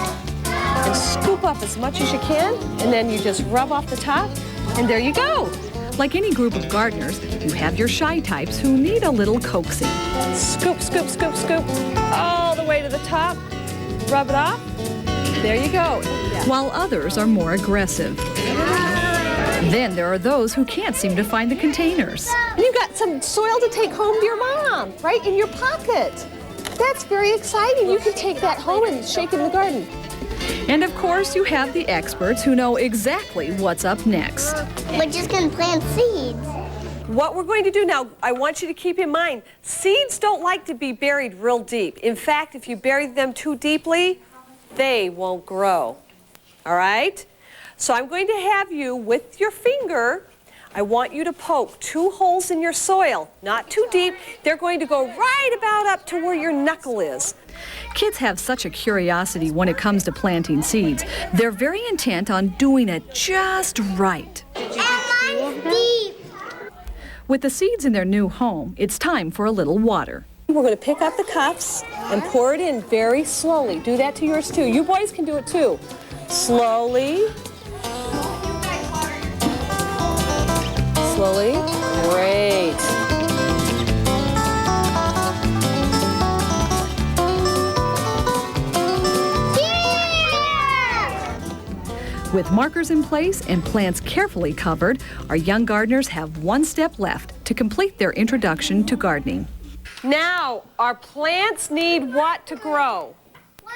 and scoop up as much as you can, and then you just rub off the top, and there you go. Like any group of gardeners, you have your shy types who need a little coaxing. Scoop, scoop, scoop, scoop, all the way to the top. Rub it off. There you go. While others are more aggressive. Then there are those who can't seem to find the containers. You've got some soil to take home to your mom, right in your pocket. That's very exciting. You can take that home and shake it in the garden. And of course, you have the experts who know exactly what's up next. We're just going to plant seeds. What we're going to do now, I want you to keep in mind, seeds don't like to be buried real deep. In fact, if you bury them too deeply, they won't grow. All right? So I'm going to have you, with your finger, I want you to poke 2 holes in your soil, not too deep. They're going to go right about up to where your knuckle is. Kids have such a curiosity when it comes to planting seeds. They're very intent on doing it just right. And mine's deep. With the seeds in their new home, it's time for a little water. We're going to pick up the cups and pour it in very slowly. Do that to yours too. You boys can do it too. Slowly. Slowly. Great. With markers in place and plants carefully covered, our young gardeners have one step left to complete their introduction to gardening. Now, our plants need what to grow? Water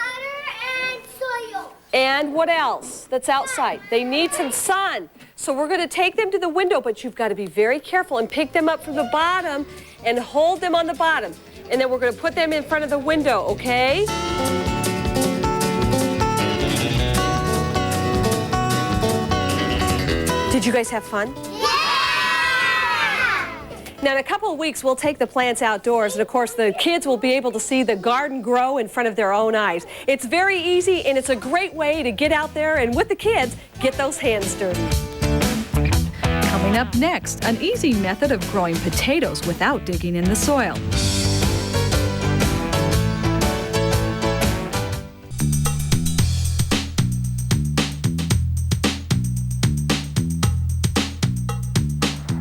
and soil. And what else that's outside? They need some sun. So we're going to take them to the window, but you've got to be very careful and pick them up from the bottom and hold them on the bottom. And then we're going to put them in front of the window, okay? Did you guys have fun? Now, in a couple of weeks, we'll take the plants outdoors, and of course, the kids will be able to see the garden grow in front of their own eyes. It's very easy, and it's a great way to get out there and with the kids, get those hands dirty. Coming up next, an easy method of growing potatoes without digging in the soil.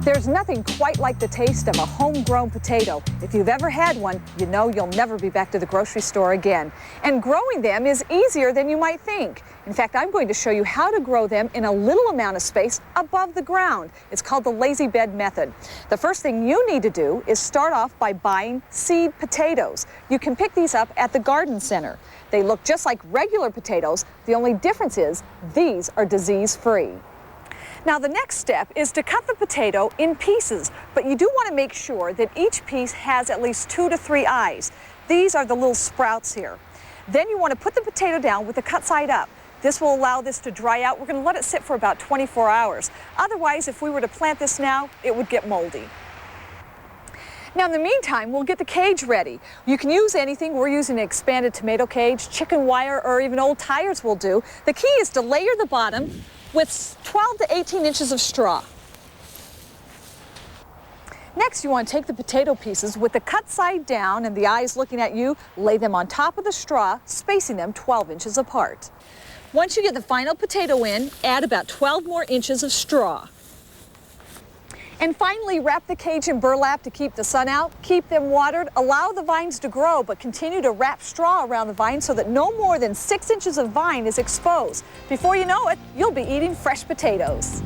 There's nothing quite like the taste of a homegrown potato. If you've ever had one, you know you'll never be back to the grocery store again. And growing them is easier than you might think. In fact, I'm going to show you how to grow them in a little amount of space above the ground. It's called the lazy bed method. The first thing you need to do is start off by buying seed potatoes. You can pick these up at the garden center. They look just like regular potatoes. The only difference is these are disease-free. Now, the next step is to cut the potato in pieces, but you do want to make sure that each piece has at least 2 to 3 eyes. These are the little sprouts here. Then you want to put the potato down with the cut side up. This will allow this to dry out. We're going to let it sit for about 24 hours. Otherwise, if we were to plant this now, it would get moldy. Now, in the meantime, we'll get the cage ready. You can use anything. We're using an expanded tomato cage, chicken wire, or even old tires will do. The key is to layer the bottom with 12 to 18 inches of straw. Next, you want to take the potato pieces with the cut side down and the eyes looking at you, lay them on top of the straw, spacing them 12 inches apart. Once you get the final potato in, add about 12 more inches of straw. And finally, wrap the cage in burlap to keep the sun out, keep them watered, allow the vines to grow, but continue to wrap straw around the vine so that no more than 6 inches of vine is exposed. Before you know it, you'll be eating fresh potatoes.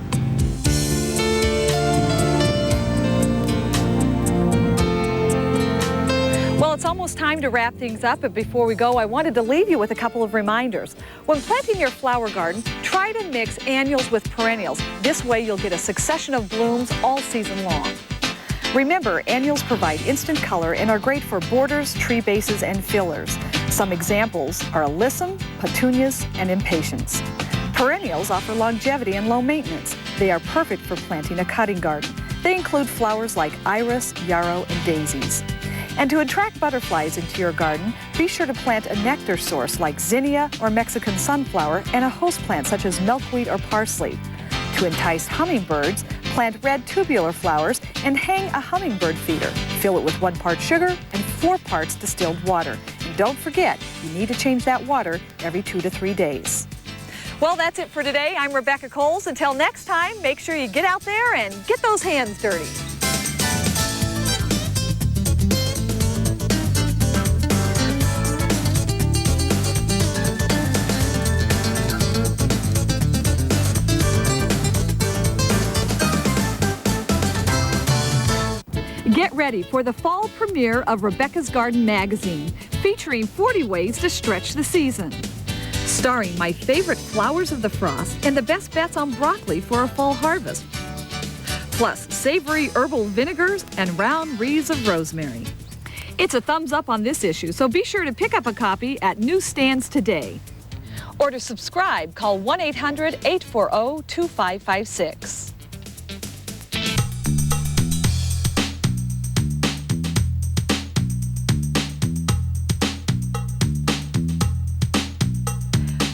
Well, it's almost time to wrap things up, but before we go, I wanted to leave you with a couple of reminders. When planting your flower garden, try to mix annuals with perennials. This way you'll get a succession of blooms all season long. Remember, annuals provide instant color and are great for borders, tree bases, and fillers. Some examples are alyssum, petunias, and impatiens. Perennials offer longevity and low maintenance. They are perfect for planting a cutting garden. They include flowers like iris, yarrow, and daisies. And to attract butterflies into your garden, be sure to plant a nectar source like zinnia or Mexican sunflower and a host plant such as milkweed or parsley. To entice hummingbirds, plant red tubular flowers and hang a hummingbird feeder. Fill it with 1 part sugar and 4 parts distilled water. And don't forget, you need to change that water every 2 to 3 days. Well, that's it for today. I'm Rebecca Coles. Until next time, make sure you get out there and get those hands dirty. Get ready for the fall premiere of Rebecca's Garden magazine, featuring 40 ways to stretch the season. Starring my favorite flowers of the frost and the best bets on broccoli for a fall harvest. Plus savory herbal vinegars and round wreaths of rosemary. It's a thumbs up on this issue, so be sure to pick up a copy at newsstands today. Or to subscribe, call 1-800-840-2556.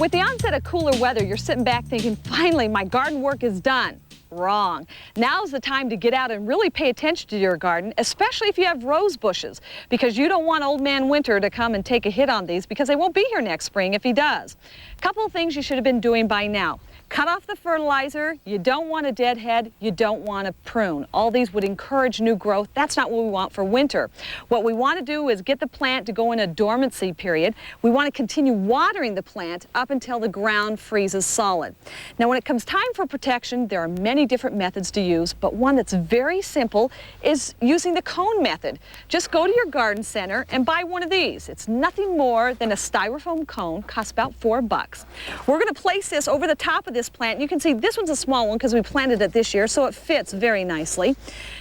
With the onset of cooler weather, you're sitting back thinking, finally, my garden work is done. Wrong. Now's the time to get out and really pay attention to your garden, especially if you have rose bushes, because you don't want old man winter to come and take a hit on these because they won't be here next spring if he does. A couple of things you should have been doing by now. Cut off the fertilizer. You don't want a deadhead. You don't want to prune. All these would encourage new growth. That's not what we want for winter. What we want to do is get the plant to go in a dormancy period. We want to continue watering the plant up until the ground freezes solid. Now, when it comes time for protection, there are many many different methods to use, but one that's very simple is using the cone method. Just go to your garden center and buy one of these. It's nothing more than a styrofoam cone, costs about $4. We're going to place this over the top of this plant. You can see this one's a small one because we planted it this year, so it fits very nicely.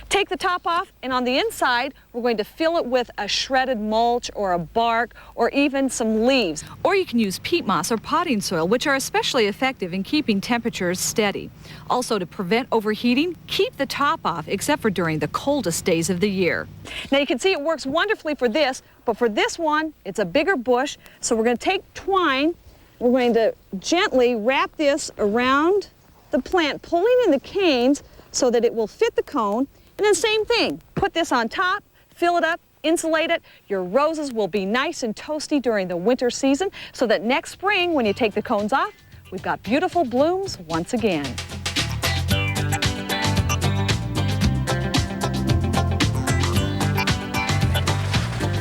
Take the top off, and on the inside, we're going to fill it with a shredded mulch or a bark or even some leaves. Or you can use peat moss or potting soil, which are especially effective in keeping temperatures steady. Also, to prevent overheating, keep the top off, except for during the coldest days of the year. Now you can see it works wonderfully for this, but for this one, it's a bigger bush, so we're going to take twine. We're going to gently wrap this around the plant, pulling in the canes so that it will fit the cone. And then same thing, put this on top, fill it up, insulate it. Your roses will be nice and toasty during the winter season so that next spring, when you take the cones off, we've got beautiful blooms once again.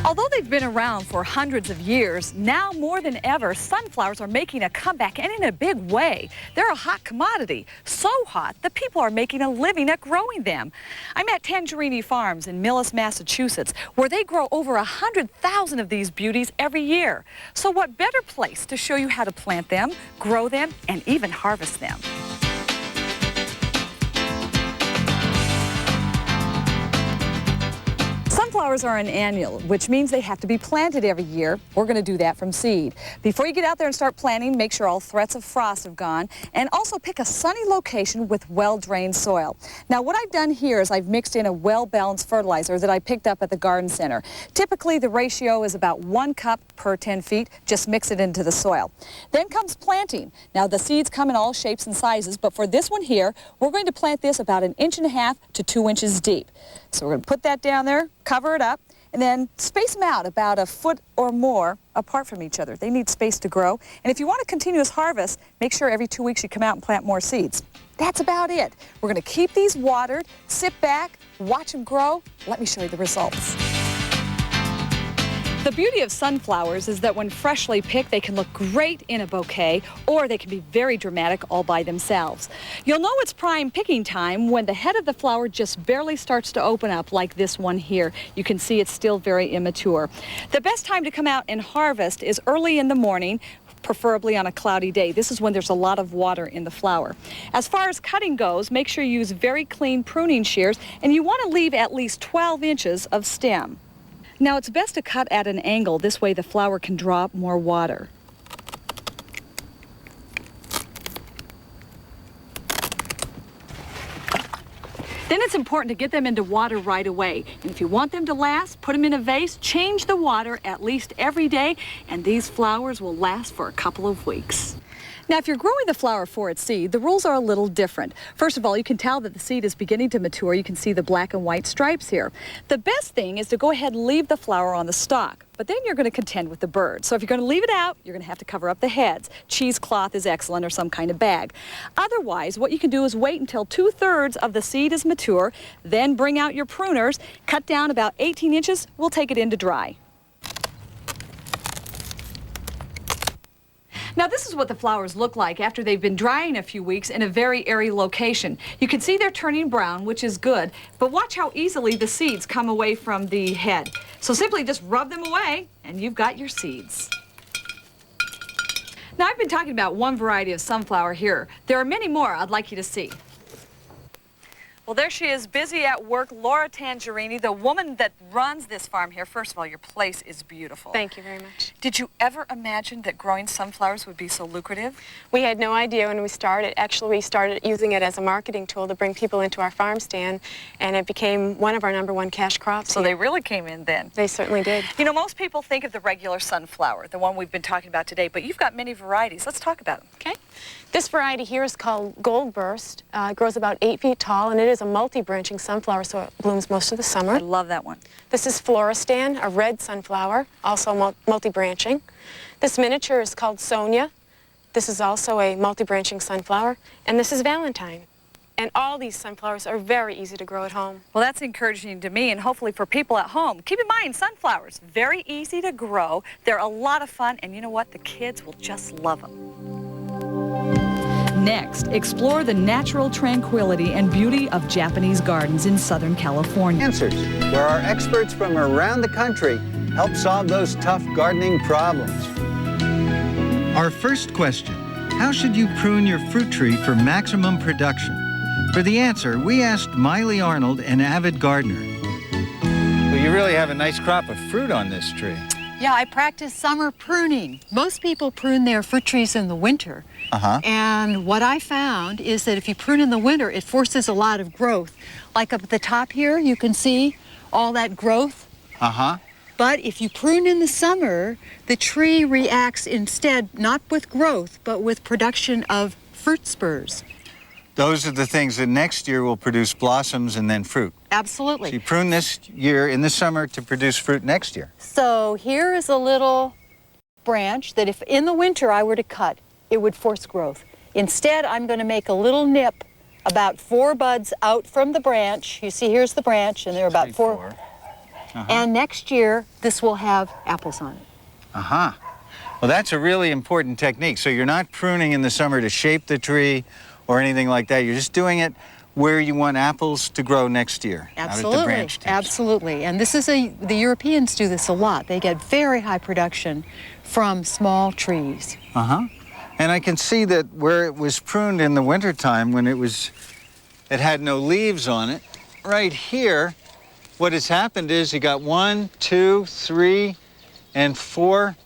Although they've been around for hundreds of years, now more than ever, sunflowers are making a comeback, and in a big way. They're a hot commodity, so hot that people are making a living at growing them. I'm at Tangerini Farms in Millis, Massachusetts, where they grow over 100,000 of these beauties every year. So what better place to show you how to plant them, grow them, and even harvest them? Sunflowers are an annual, which means they have to be planted every year. We're going to do that from seed. Before you get out there and start planting, make sure all threats of frost have gone, and also pick a sunny location with well-drained soil. Now, what I've done here is I've mixed in a well-balanced fertilizer that I picked up at the garden center. Typically, the ratio is about 1 cup per 10 feet. Just mix it into the soil. Then comes planting. Now, the seeds come in all shapes and sizes, but for this one here, we're going to plant this about 1.5 inches to 2 inches deep. So we're going to put that down there, cover it up, and then space them out about 1 foot or more apart from each other. They need space to grow. And if you want a continuous harvest, make sure every 2 weeks you come out and plant more seeds. That's about it. We're going to keep these watered, sit back, watch them grow. Let me show you the results. The beauty of sunflowers is that when freshly picked, they can look great in a bouquet, or they can be very dramatic all by themselves. You'll know it's prime picking time when the head of the flower just barely starts to open up, like this one here. You can see it's still very immature. The best time to come out and harvest is early in the morning, preferably on a cloudy day. This is when there's a lot of water in the flower. As far as cutting goes, make sure you use very clean pruning shears, and you want to leave at least 12 inches of stem. Now, it's best to cut at an angle. This way the flower can draw up more water. Then it's important to get them into water right away. And if you want them to last, put them in a vase, change the water at least every day, and these flowers will last for a couple of weeks. Now, if you're growing the flower for its seed, the rules are a little different. First of all, you can tell that the seed is beginning to mature. You can see the black and white stripes here. The best thing is to go ahead and leave the flower on the stalk, but then you're going to contend with the birds. So if you're going to leave it out, you're going to have to cover up the heads. Cheesecloth is excellent, or some kind of bag. Otherwise, what you can do is wait until 2/3 of the seed is mature, then bring out your pruners, cut down about 18 inches. We'll take it in to dry. Now, this is what the flowers look like after they've been drying a few weeks in a very airy location. You can see they're turning brown, which is good, but watch how easily the seeds come away from the head. So simply just rub them away, and you've got your seeds. Now, I've been talking about one variety of sunflower here. There are many more I'd like you to see. Well, there she is, busy at work, Laura Tangerini, the woman that runs this farm here. First of all, your place is beautiful. Thank you very much. Did you ever imagine that growing sunflowers would be so lucrative? We had no idea when we started. Actually, we started using it as a marketing tool to bring people into our farm stand, and it became one of our #1 cash crops. So they really came in then. They certainly did. You know, most people think of the regular sunflower, the one we've been talking about today, but you've got many varieties. Let's talk about them. Okay. This variety here is called Gold Burst. It grows about 8 feet tall, and it is a multi-branching sunflower, so it blooms most of the summer. I love that one. This is Floristan, a red sunflower, also multi-branching. This miniature is called Sonia. This is also a multi-branching sunflower. And this is Valentine. And all these sunflowers are very easy to grow at home. Well, that's encouraging to me and hopefully for people at home. Keep in mind, sunflowers, very easy to grow. They're a lot of fun, and you know what? The kids will just love them. Next, explore the natural tranquility and beauty of Japanese gardens in Southern California. Answers, where our experts from around the country help solve those tough gardening problems. Our first question, how should you prune your fruit tree for maximum production? For the answer, we asked Miley Arnold, an avid gardener. Well, you really have a nice crop of fruit on this tree. Yeah, I practice summer pruning. Most people prune their fruit trees in the winter. And what I found is that if you prune in the winter, it forces a lot of growth. Like up at the top here, you can see all that growth. But if you prune in the summer, the tree reacts instead not with growth, but with production of fruit spurs. Those are the things that next year will produce blossoms and then fruit. Absolutely. So you prune this year in the summer to produce fruit next year. So here is a little branch that if in the winter I were to cut, it would force growth. Instead, I'm going to make a little nip about 4 buds out from the branch. You see, here's the branch, and there are about 4. And next year, this will have apples on it. Well, that's a really important technique. So you're not pruning in the summer to shape the tree or anything like that. You're just doing it where you want apples to grow next year. Absolutely, out at the branch tips. Absolutely. And this is the Europeans do this a lot. They get very high production from small trees. And I can see that where it was pruned in the wintertime when it had no leaves on it, right here, what has happened is you got 1, 2, 3, and 4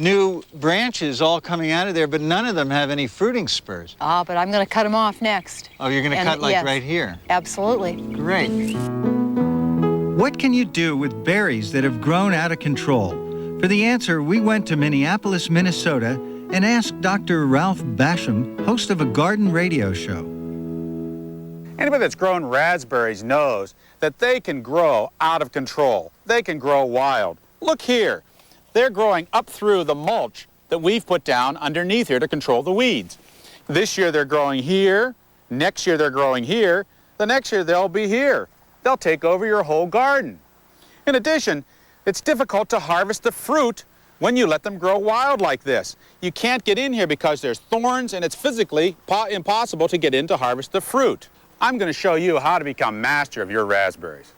new branches all coming out of there, but none of them have any fruiting spurs. But I'm going to cut them off next. Oh, you're going to cut like yes, right here? Absolutely. Great. What can you do with berries that have grown out of control? For the answer, we went to Minneapolis, Minnesota, and asked Dr. Ralph Basham, host of a garden radio show. Anybody that's grown raspberries knows that they can grow out of control. They can grow wild. Look here. They're growing up through the mulch that we've put down underneath here to control the weeds. This year they're growing here. Next year they're growing here. The next year they'll be here. They'll take over your whole garden. In addition, it's difficult to harvest the fruit when you let them grow wild like this. You can't get in here because there's thorns and it's physically impossible to get in to harvest the fruit. I'm going to show you how to become master of your raspberries.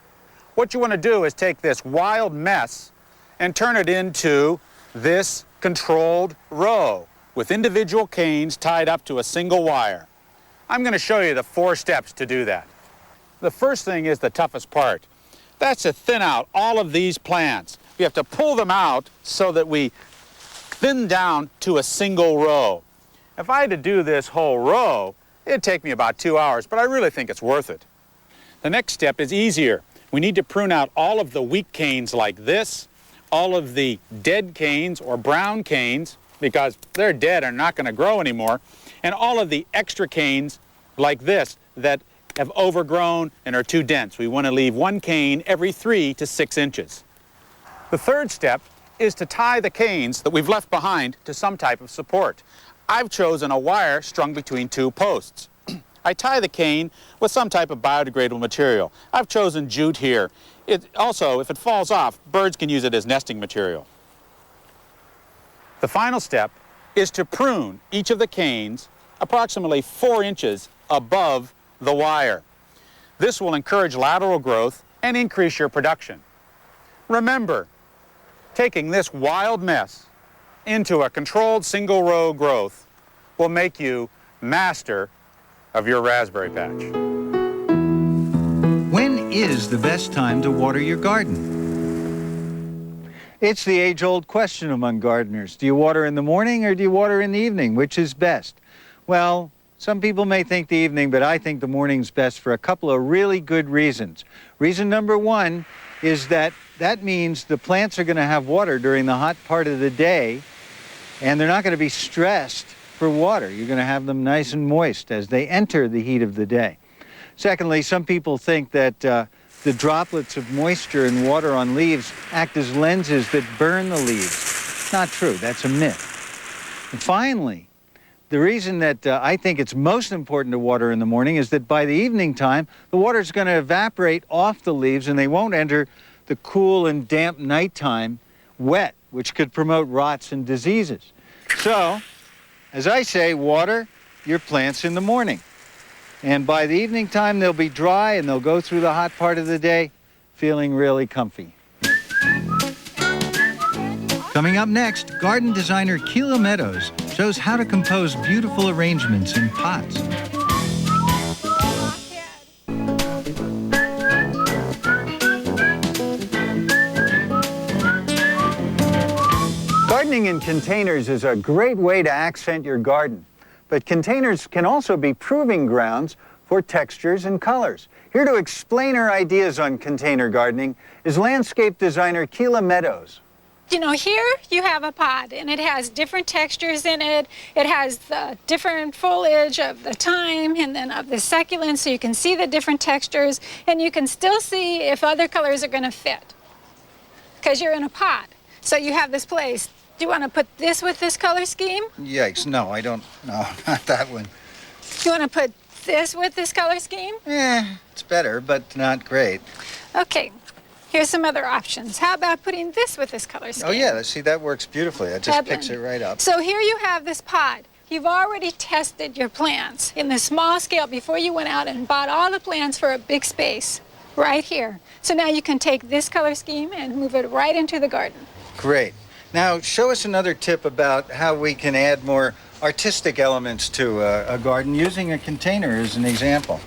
What you want to do is take this wild mess and turn it into this controlled row with individual canes tied up to a single wire. I'm going to show you the 4 steps to do that. The first thing is the toughest part. That's to thin out all of these plants. We have to pull them out so that we thin down to a single row. If I had to do this whole row, it'd take me about 2 hours, but I really think it's worth it. The next step is easier. We need to prune out all of the weak canes like this, all of the dead canes or brown canes, because they're dead and not going to grow anymore, and all of the extra canes like this that have overgrown and are too dense. We want to leave 1 cane every 3 to 6 inches. The third step is to tie the canes that we've left behind to some type of support. I've chosen a wire strung between 2 posts. I tie the cane with some type of biodegradable material. I've chosen jute here. Also, if it falls off, birds can use it as nesting material. The final step is to prune each of the canes approximately 4 inches above the wire. This will encourage lateral growth and increase your production. Remember, taking this wild mess into a controlled single row growth will make you master of your raspberry patch. When is the best time to water your garden? It's the age-old question among gardeners. Do you water in the morning or do you water in the evening? Which is best? Well, some people may think the evening, but I think the morning's best for a couple of really good reasons. Reason number 1 is that means the plants are going to have water during the hot part of the day, and they're not going to be stressed for water. You're going to have them nice and moist as they enter the heat of the day. Secondly, some people think that the droplets of moisture and water on leaves act as lenses that burn the leaves. Not true. That's a myth. And finally, the reason that I think it's most important to water in the morning is that by the evening time, the water's going to evaporate off the leaves and they won't enter the cool and damp nighttime wet, which could promote rots and diseases. So, as I say, water your plants in the morning. And by the evening time, they'll be dry and they'll go through the hot part of the day feeling really comfy. Coming up next, garden designer Keela Meadows shows how to compose beautiful arrangements in pots. Gardening in containers is a great way to accent your garden, but containers can also be proving grounds for textures and colors. Here to explain her ideas on container gardening is landscape designer Keela Meadows. You know, here you have a pot and it has different textures in it. It has the different foliage of the thyme and then of the succulents, so you can see the different textures and you can still see if other colors are going to fit because you're in a pot. So you have this place. Do you want to put this with this color scheme? Yikes, no, I don't, no, not that one. Do you want to put this with this color scheme? It's better, but not great. Okay. Here's some other options. How about putting this with this color scheme? Oh yeah, see, that works beautifully. It just picks it right up. So here you have this pot. You've already tested your plants in the small scale before you went out and bought all the plants for a big space right here. So now you can take this color scheme and move it right into the garden. Great. Now show us another tip about how we can add more artistic elements to a garden using a container as an example.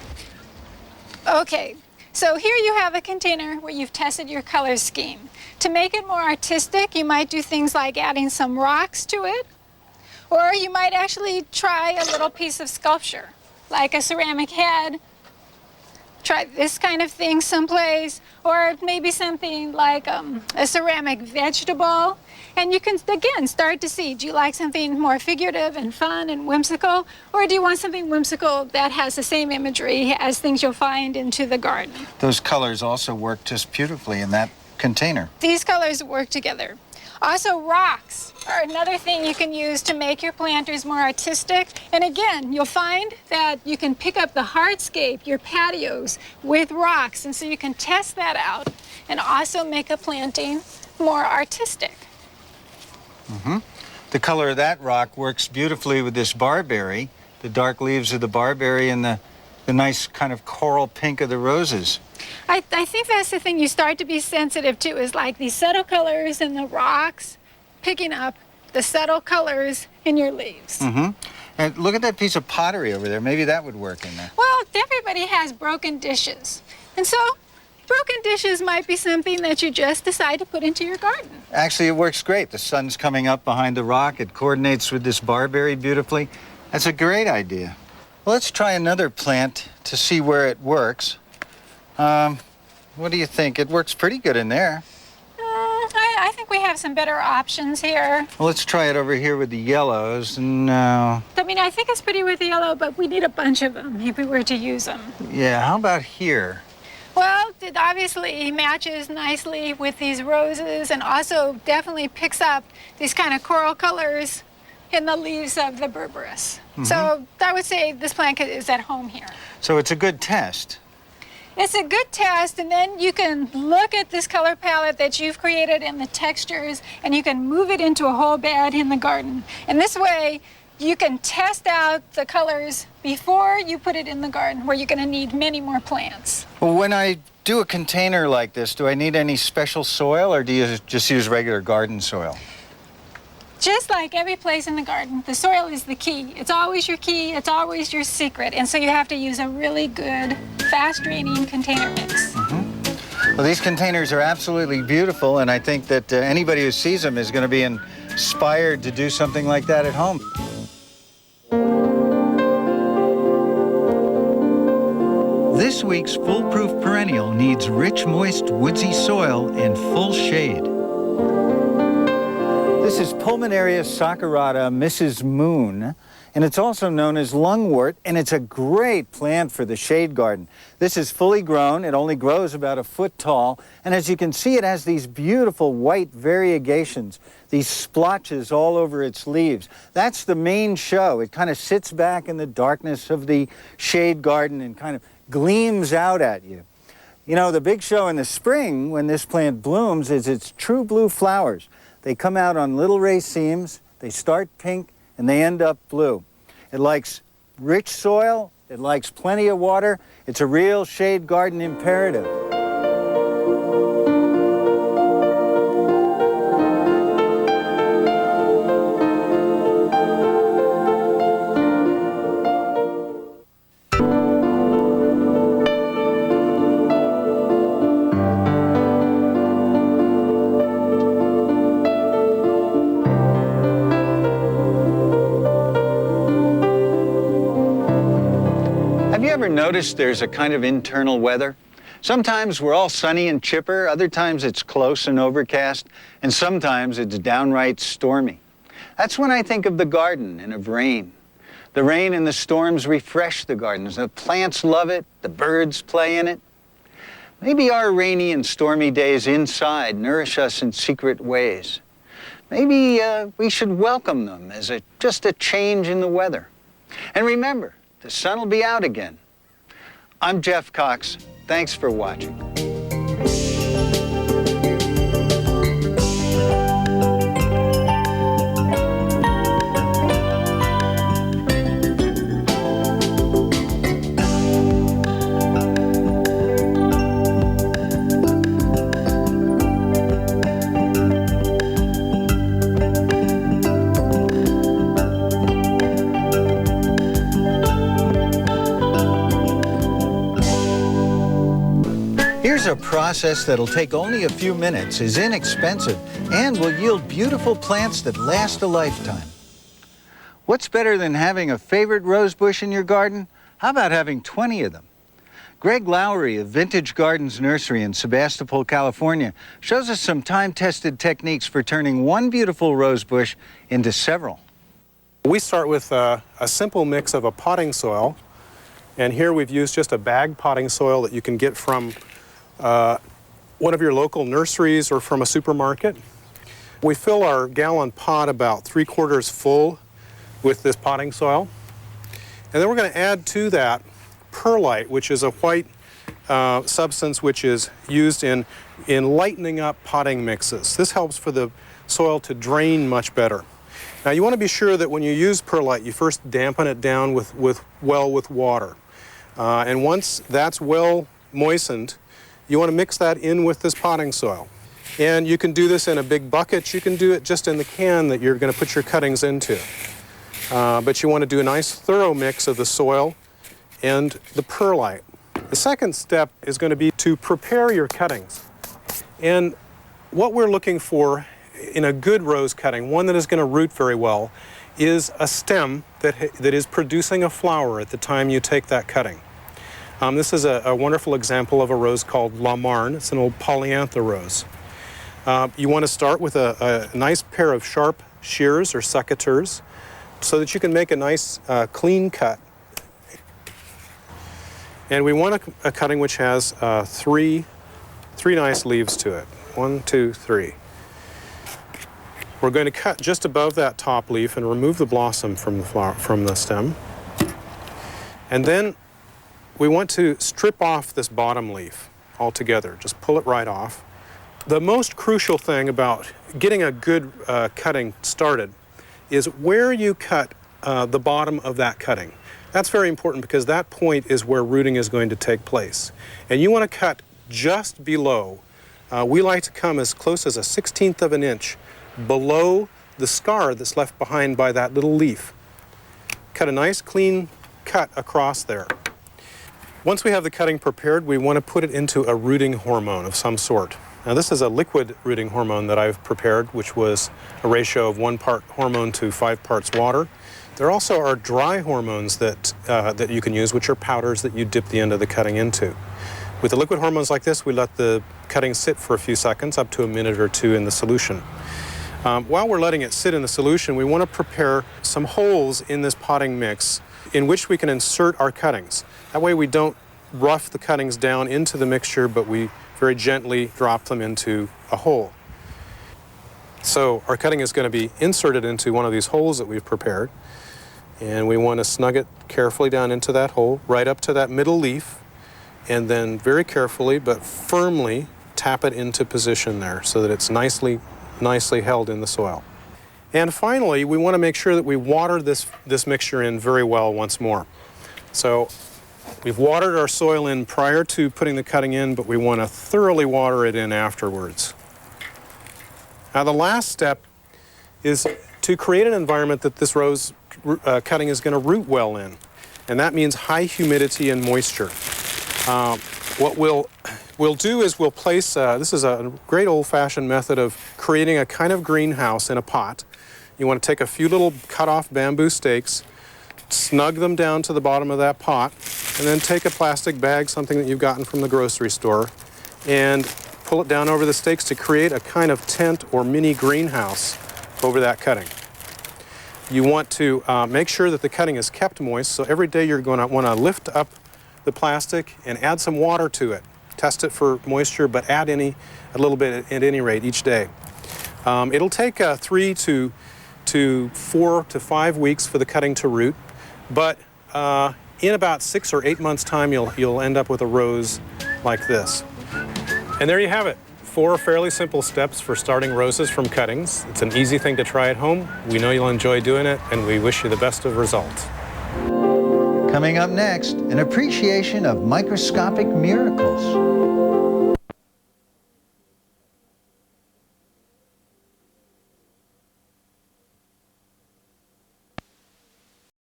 Okay. So here you have a container where you've tested your color scheme. To make it more artistic, you might do things like adding some rocks to it, or you might actually try a little piece of sculpture, like a ceramic head. Try this kind of thing someplace, or maybe something like a ceramic vegetable. And you can, again, start to see, do you like something more figurative and fun and whimsical, or do you want something whimsical that has the same imagery as things you'll find into the garden? Those colors also work just beautifully in that container. These colors work together. Also, rocks are another thing you can use to make your planters more artistic. And again, you'll find that you can pick up the hardscape, your patios, with rocks. And so you can test that out and also make a planting more artistic. Mm-hmm. The color of that rock works beautifully with this barberry, the dark leaves of the barberry and the nice kind of coral pink of the roses. I think that's the thing you start to be sensitive to, is like these subtle colors in the rocks, picking up the subtle colors in your leaves. Mm-hmm. And look at that piece of pottery over there. Maybe that would work in there. Well, everybody has broken dishes. And so broken dishes might be something that you just decide to put into your garden. Actually, it works great. The sun's coming up behind the rock. It coordinates with this barberry beautifully. That's a great idea. Well, let's try another plant to see where it works. What do you think? It works pretty good in there. I think we have some better options here. Well, let's try it over here with the yellows. No. I mean, I think it's pretty with the yellow, but we need a bunch of them if we were to use them. Yeah, how about here? Well, it obviously matches nicely with these roses and also definitely picks up these kind of coral colors in the leaves of the berberis. Mm-hmm. So I would say this plant is at home here. So it's a good test. It's a good test, and then you can look at this color palette that you've created and the textures, and you can move it into a whole bed in the garden. And this way, you can test out the colors before you put it in the garden, where you're going to need many more plants. Well, when I do a container like this, do I need any special soil, or do you just use regular garden soil? Just like every place in the garden, the soil is the key. It's always your key, it's always your secret, and so you have to use a really good, fast-draining container mix. Mm-hmm. Well, these containers are absolutely beautiful, and I think that anybody who sees them is going to be inspired to do something like that at home. This week's foolproof perennial needs rich, moist, woodsy soil and full shade. This is Pulmonaria saccharata, Mrs. Moon, and it's also known as lungwort, and it's a great plant for the shade garden. This is fully grown. It only grows about a foot tall, and as you can see, it has these beautiful white variegations, these splotches all over its leaves. That's the main show. It kind of sits back in the darkness of the shade garden and kind of gleams out at you. You know, the big show in the spring when this plant blooms is its true blue flowers. They come out on little racemes, they start pink, and they end up blue. It likes rich soil, it likes plenty of water. It's a real shade garden imperative. Have you ever noticed there's a kind of internal weather? Sometimes we're all sunny and chipper, other times it's close and overcast, and sometimes it's downright stormy. That's when I think of the garden and of rain. The rain and the storms refresh the gardens. The plants love it, the birds play in it. Maybe our rainy and stormy days inside nourish us in secret ways. Maybe we should welcome them as just a change in the weather. And remember, the sun will be out again. I'm Jeff Cox. Thanks for watching. Here's a process that'll take only a few minutes, is inexpensive, and will yield beautiful plants that last a lifetime. What's better than having a favorite rose bush in your garden? How about having 20 of them? Greg Lowry of Vintage Gardens Nursery in Sebastopol, California, shows us some time-tested techniques for turning one beautiful rose bush into several. We start with a simple mix of a potting soil, and here we've used just a bag potting soil that you can get from one of your local nurseries or from a supermarket. We fill our gallon pot about 3/4 full with this potting soil. And then we're going to add to that perlite, which is a white substance which is used in lightening up potting mixes. This helps for the soil to drain much better. Now you want to be sure that when you use perlite, you first dampen it down with water. And once that's well moistened, you want to mix that in with this potting soil. And you can do this in a big bucket. You can do it just in the can that you're going to put your cuttings into. But you want to do a nice thorough mix of the soil and the perlite. The second step is going to be to prepare your cuttings. And what we're looking for in a good rose cutting, one that is going to root very well, is a stem that is producing a flower at the time you take that cutting. This is a wonderful example of a rose called La Marne. It's an old polyantha rose. You want to start with a nice pair of sharp shears or secateurs so that you can make a nice clean cut. And we want a cutting which has three nice leaves to it. 1, 2, 3. We're going to cut just above that top leaf and remove the blossom from the stem. And then we want to strip off this bottom leaf altogether. Just pull it right off. The most crucial thing about getting a good cutting started is where you cut the bottom of that cutting. That's very important because that point is where rooting is going to take place. And you want to cut just below. We like to come as close as a 1/16 of an inch below the scar that's left behind by that little leaf. Cut a nice clean cut across there. Once we have the cutting prepared, we want to put it into a rooting hormone of some sort. Now this is a liquid rooting hormone that I've prepared, which was a ratio of 1 part hormone to 5 parts water. There also are dry hormones that you can use, which are powders that you dip the end of the cutting into. With the liquid hormones like this, we let the cutting sit for a few seconds, up to a minute or two in the solution. While we're letting it sit in the solution, we want to prepare some holes in this potting mix in which we can insert our cuttings. That way we don't rough the cuttings down into the mixture, but we very gently drop them into a hole. So our cutting is going to be inserted into one of these holes that we've prepared, and we want to snug it carefully down into that hole, right up to that middle leaf, and then very carefully but firmly tap it into position there so that it's nicely held in the soil. And finally, we want to make sure that we water this mixture in very well once more. So we've watered our soil in prior to putting the cutting in, but we want to thoroughly water it in afterwards. Now the last step is to create an environment that this rose cutting is going to root well in. And that means high humidity and moisture. What we'll do is we'll place, this is a great old-fashioned method of creating a kind of greenhouse in a pot. You want to take a few little cut-off bamboo stakes, snug them down to the bottom of that pot, and then take a plastic bag, something that you've gotten from the grocery store, and pull it down over the stakes to create a kind of tent or mini greenhouse over that cutting. You want to make sure that the cutting is kept moist, so every day you're going to want to lift up the plastic and add some water to it. Test it for moisture, but add a little bit at any rate each day. It'll take 3 to 4 to 5 weeks for the cutting to root, but in about 6 or 8 months' time, you'll end up with a rose like this. And there you have it. 4 fairly simple steps for starting roses from cuttings. It's an easy thing to try at home. We know you'll enjoy doing it, and we wish you the best of results. Coming up next, an appreciation of microscopic miracles.